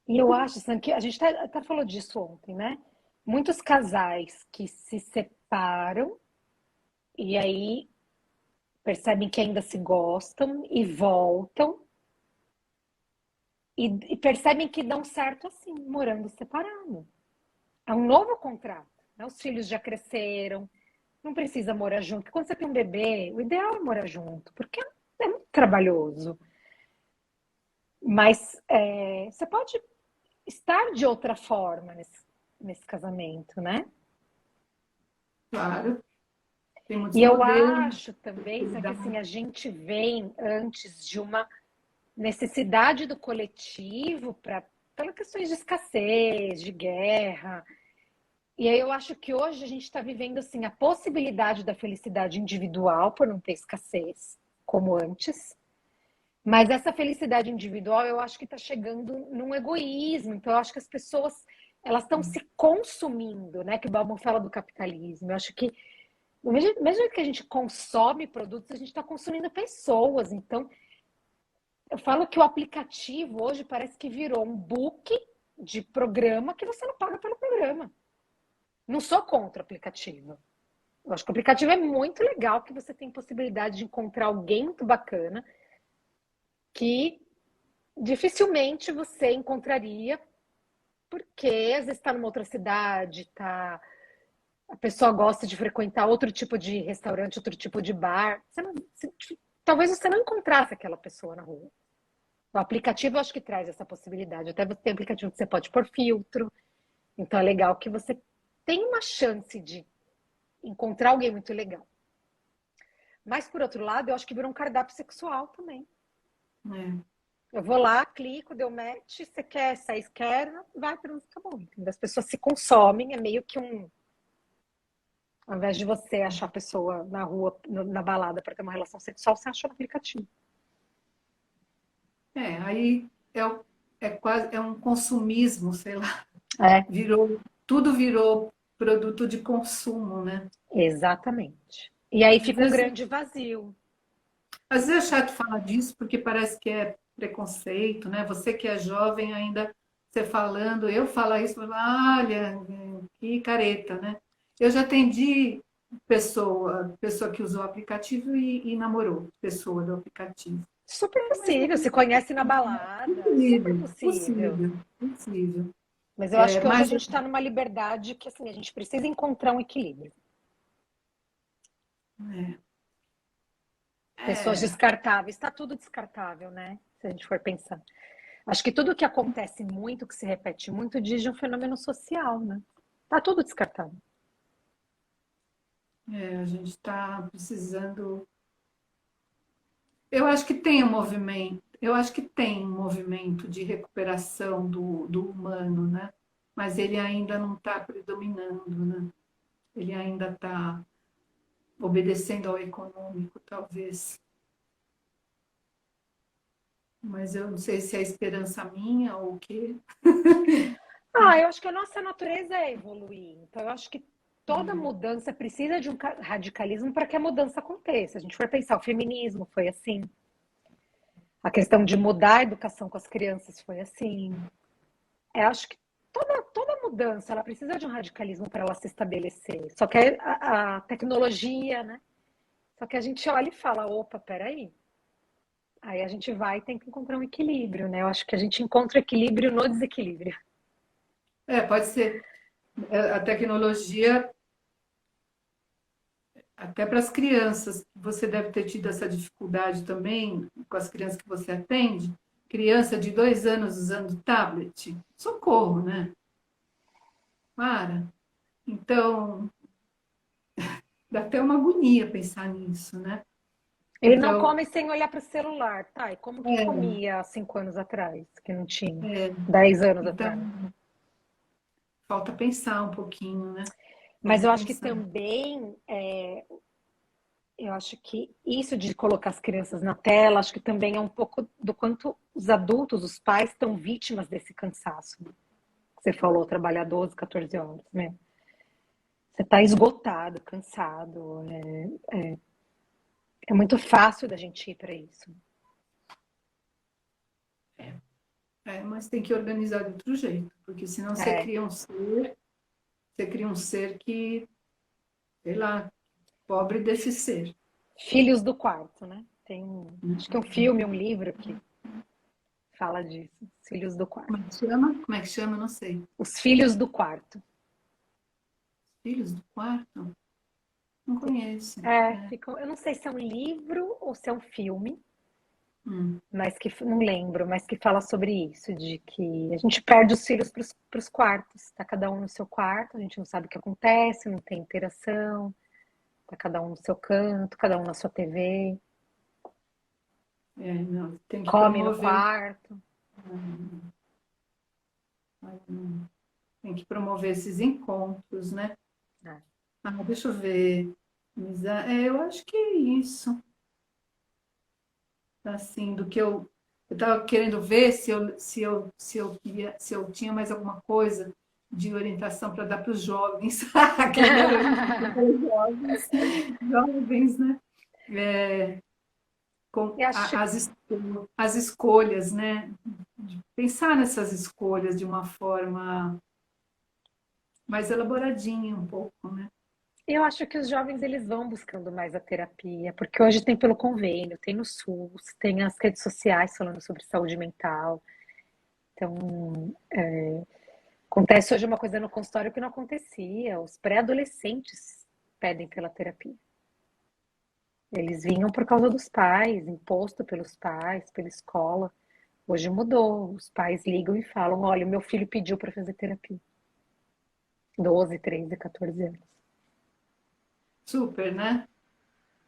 E eu acho, Sam, que a gente até falou disso ontem, né? Muitos casais que se separam e aí percebem que ainda se gostam e voltam e percebem que dão certo assim, morando separado. É um novo contrato, né? Os filhos já cresceram, não precisa morar junto. Porque quando você tem um bebê, o ideal é morar junto, porque é muito trabalhoso. Mas você pode estar de outra forma nesse casamento, né? Claro, tem muitos E eu modelos. acho também, sabe, que assim, a gente vem antes de uma necessidade do coletivo pelas questões de escassez, de guerra. E aí eu acho que hoje a gente está vivendo assim a possibilidade da felicidade individual por não ter escassez, como antes. Mas essa felicidade individual eu acho que está chegando num egoísmo. Então eu acho que as pessoas elas estão se consumindo, né? Que o Bauman fala do capitalismo. Eu acho que mesmo que a gente consome produtos, a gente está consumindo pessoas. Então, eu falo que o aplicativo hoje parece que virou um book de programa que você não paga pelo programa. Não sou contra o aplicativo. Eu acho que o aplicativo é muito legal, que você tem possibilidade de encontrar alguém muito bacana que dificilmente você encontraria, porque às vezes está numa outra cidade, tá a pessoa gosta de frequentar outro tipo de restaurante, outro tipo de bar. Talvez você não encontrasse aquela pessoa na rua. O aplicativo eu acho que traz essa possibilidade. Até você tem aplicativo que você pode pôr filtro. Então é legal que você tem uma chance de encontrar alguém muito legal. Mas por outro lado, eu acho que virou um cardápio sexual também. É. Eu vou lá, clico, deu match, você quer sair, quer, vai, pronto, tá bom. As pessoas se consomem, é meio que um. Ao invés de você achar a pessoa na rua, na balada para ter uma relação sexual, você acha no aplicativo. Aí é quase um consumismo, sei lá, É, tudo virou produto de consumo, né? exatamente. E aí Às fica um vezes, grande vazio. às vezes é chato falar disso porque parece que é preconceito, né? Você que é jovem ainda, você falando, eu falar isso, olha, que careta, né? Eu já atendi pessoa que usou o aplicativo e namorou pessoa do aplicativo. Super Mas possível, se conhece na balada, super possível, possível. possível, possível. Mas eu acho que hoje a Mas gente está numa liberdade que assim, a gente precisa encontrar um equilíbrio. é, Pessoas é, descartáveis, está tudo descartável, né? Se a gente for pensar. Acho que tudo que acontece muito, que se repete muito, diz de um fenômeno social, né? Tá tudo descartável. a gente está precisando. Eu acho que tem um movimento, eu acho que tem um movimento de recuperação do humano, né? Mas ele ainda não está predominando, né? Ele ainda está obedecendo ao econômico, talvez. Mas eu não sei se é esperança minha ou o quê. Ah, eu acho que a nossa natureza é evoluir. Então, eu acho que toda mudança precisa de um radicalismo para que a mudança aconteça. A gente for pensar, o feminismo foi assim. A questão de mudar a educação com as crianças foi assim. Eu acho que toda mudança ela precisa de um radicalismo para ela se estabelecer. Só que a tecnologia, né? Só que a gente olha e fala, opa, peraí. Aí a gente vai e tem que encontrar um equilíbrio, né? Eu acho que a gente encontra equilíbrio no desequilíbrio. Pode ser. A tecnologia até para as crianças, você deve ter tido essa dificuldade também com as crianças que você atende. Criança de 2 anos usando tablet, socorro, né? Para. Então, dá até uma agonia pensar nisso, né? Ele não Então, come sem olhar para o celular, tá? E como que é, comia há 5 anos atrás, que não tinha? é, 10 anos então atrás. falta pensar um pouquinho, né? Mas Falta eu acho que pensar. também, eu acho que isso de colocar as crianças na tela, acho que também é um pouco do quanto os adultos, os pais, estão vítimas desse cansaço, né? Você falou, trabalhar 12, 14 horas, né? Você está esgotado, cansado. É muito fácil da gente ir para isso. Mas tem que organizar de outro jeito, porque senão É. você cria um ser que, sei lá, pobre desse ser. Filhos do quarto, né? Né? Acho que é um filme, um livro que fala disso. Os filhos do Como quarto. é que chama? Como é que chama? Eu não sei. Os filhos do quarto. Filhos do quarto? Não conheço. É. Eu não sei se é um livro ou se é um filme, Hum. mas que não lembro, mas que fala sobre isso, de que a gente perde os filhos para os quartos. Tá cada um no seu quarto, a gente não sabe o que acontece, não tem interação, tá cada um no seu canto, cada um na sua TV, Não, tem que come no promover, quarto. tem que promover esses encontros, né? É. Deixa eu ver. Eu acho que é isso. Assim, do que eu estava querendo ver se eu tinha mais alguma coisa de orientação para dar para os jovens. Queria orientação para os jovens, jovens, né? Com Eu acho, as escolhas, né? De pensar nessas escolhas de uma forma mais elaboradinha um pouco, né? eu acho que os jovens eles vão buscando mais a terapia, porque hoje tem pelo convênio, tem no SUS, tem as redes sociais falando sobre saúde mental. Então, acontece hoje uma coisa no consultório que não acontecia. Os pré-adolescentes pedem pela terapia. Eles vinham por causa dos pais, imposto pelos pais, pela escola. Hoje mudou. Os pais ligam e falam: olha, meu filho pediu para fazer terapia. 12, 13, 14 anos. Super, né?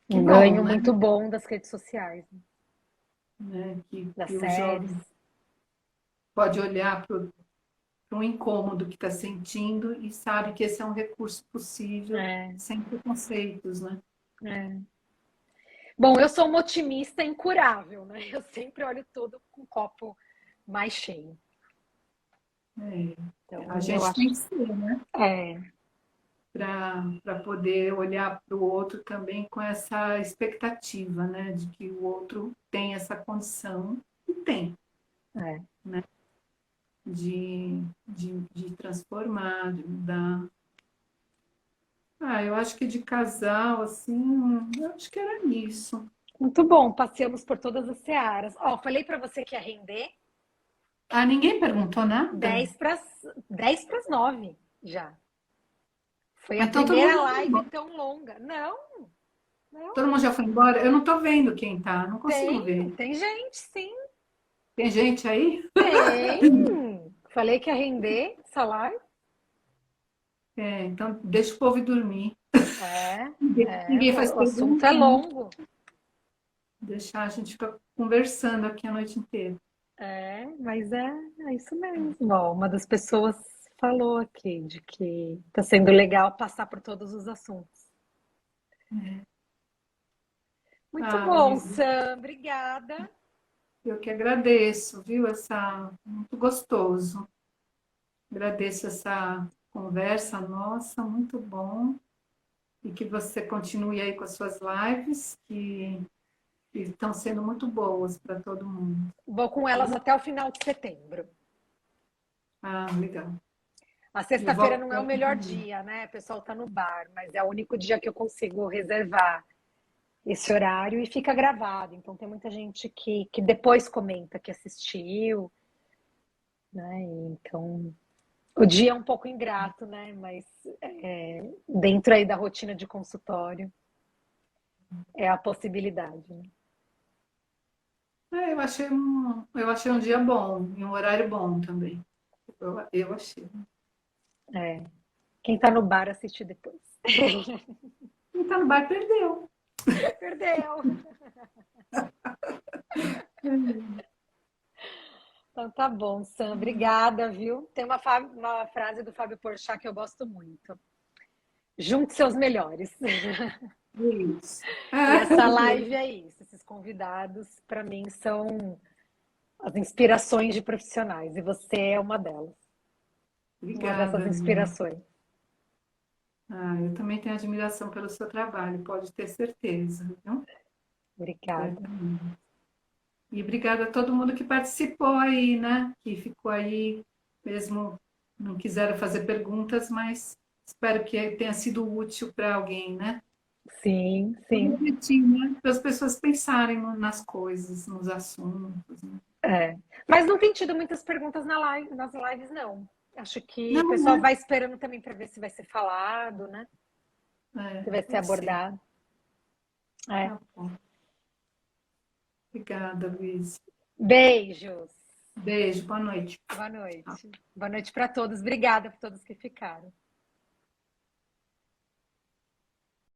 Que Um bom, ganho né? muito bom das redes sociais, das Que o séries. jovem pode olhar para um incômodo que está sentindo e sabe que esse é um recurso possível, É, sem preconceitos, né? é. Bom, eu sou uma otimista incurável, né? Eu sempre olho tudo com o copo mais cheio. A Então, eu gente acho. tem que ser, né? É, Para poder olhar para o outro também com essa expectativa, né? De que o outro tem essa condição, e tem, é. né? De transformar, de mudar. Eu acho que de casal, assim, eu acho que era isso. Muito bom, passeamos por todas as searas. Ó, falei para você que ia render Ninguém perguntou nada? 10 para as 9 já. Foi a Então todo mundo primeira já foi live embora. tão longa. Não, Todo não, mundo já foi embora? Eu não estou vendo quem tá, não consigo tem, ver. tem gente, sim, Tem gente aí? tem. Falei que ia render essa live. Então deixa o povo ir dormir. É, Ninguém faz o assunto pergunta, é né? longo. Deixar a gente ficar conversando aqui a noite inteira. Mas é isso mesmo. Ó, uma das pessoas falou aqui de que está sendo legal passar por todos os assuntos. Muito bom, Luísa, Sam, obrigada. eu que agradeço, viu? Muito gostoso. Agradeço essa conversa nossa, muito bom. E que você continue aí com as suas lives, que estão sendo muito boas para todo mundo. Vou com Tá elas bom? até o final de setembro. Legal. A Eu sexta-feira vou. não é o melhor dia, né? O pessoal tá no bar, mas é o único dia que eu consigo reservar esse horário e fica gravado. Então tem muita gente que depois comenta que assistiu, né? Então o dia é um pouco ingrato, né? Mas dentro aí da rotina de consultório. é a possibilidade, né? Eu achei um dia bom e um horário bom também. Eu achei. É. Quem tá no bar assiste depois. Quem tá no bar perdeu. Perdeu! Então tá bom, Sam. Obrigada, viu? Tem uma frase do Fábio Porchat que eu gosto muito. Junte seus melhores. Isso. E essa live é isso. Esses convidados, para mim, são as inspirações de profissionais. E você é uma delas. Uma Obrigada, dessas Lívia. inspirações. Eu também tenho admiração pelo seu trabalho, pode ter certeza, viu? Obrigada. Certamente. E obrigada a todo mundo que participou aí, né? Que ficou aí, mesmo não quiseram fazer perguntas, mas espero que tenha sido útil para alguém, né? Sim, Eu sim. refleti, né? Para as pessoas pensarem nas coisas, nos assuntos, né? É. Mas não tem tido muitas perguntas nas lives, não. Acho que o Não, pessoal né? vai esperando também para ver se vai ser falado, né? Se vai ser Pode ser. abordado. É. Tá bom. Obrigada, Luiz. Beijos. Beijo, boa noite. Boa noite. Boa noite para todos. Obrigada por todos que ficaram.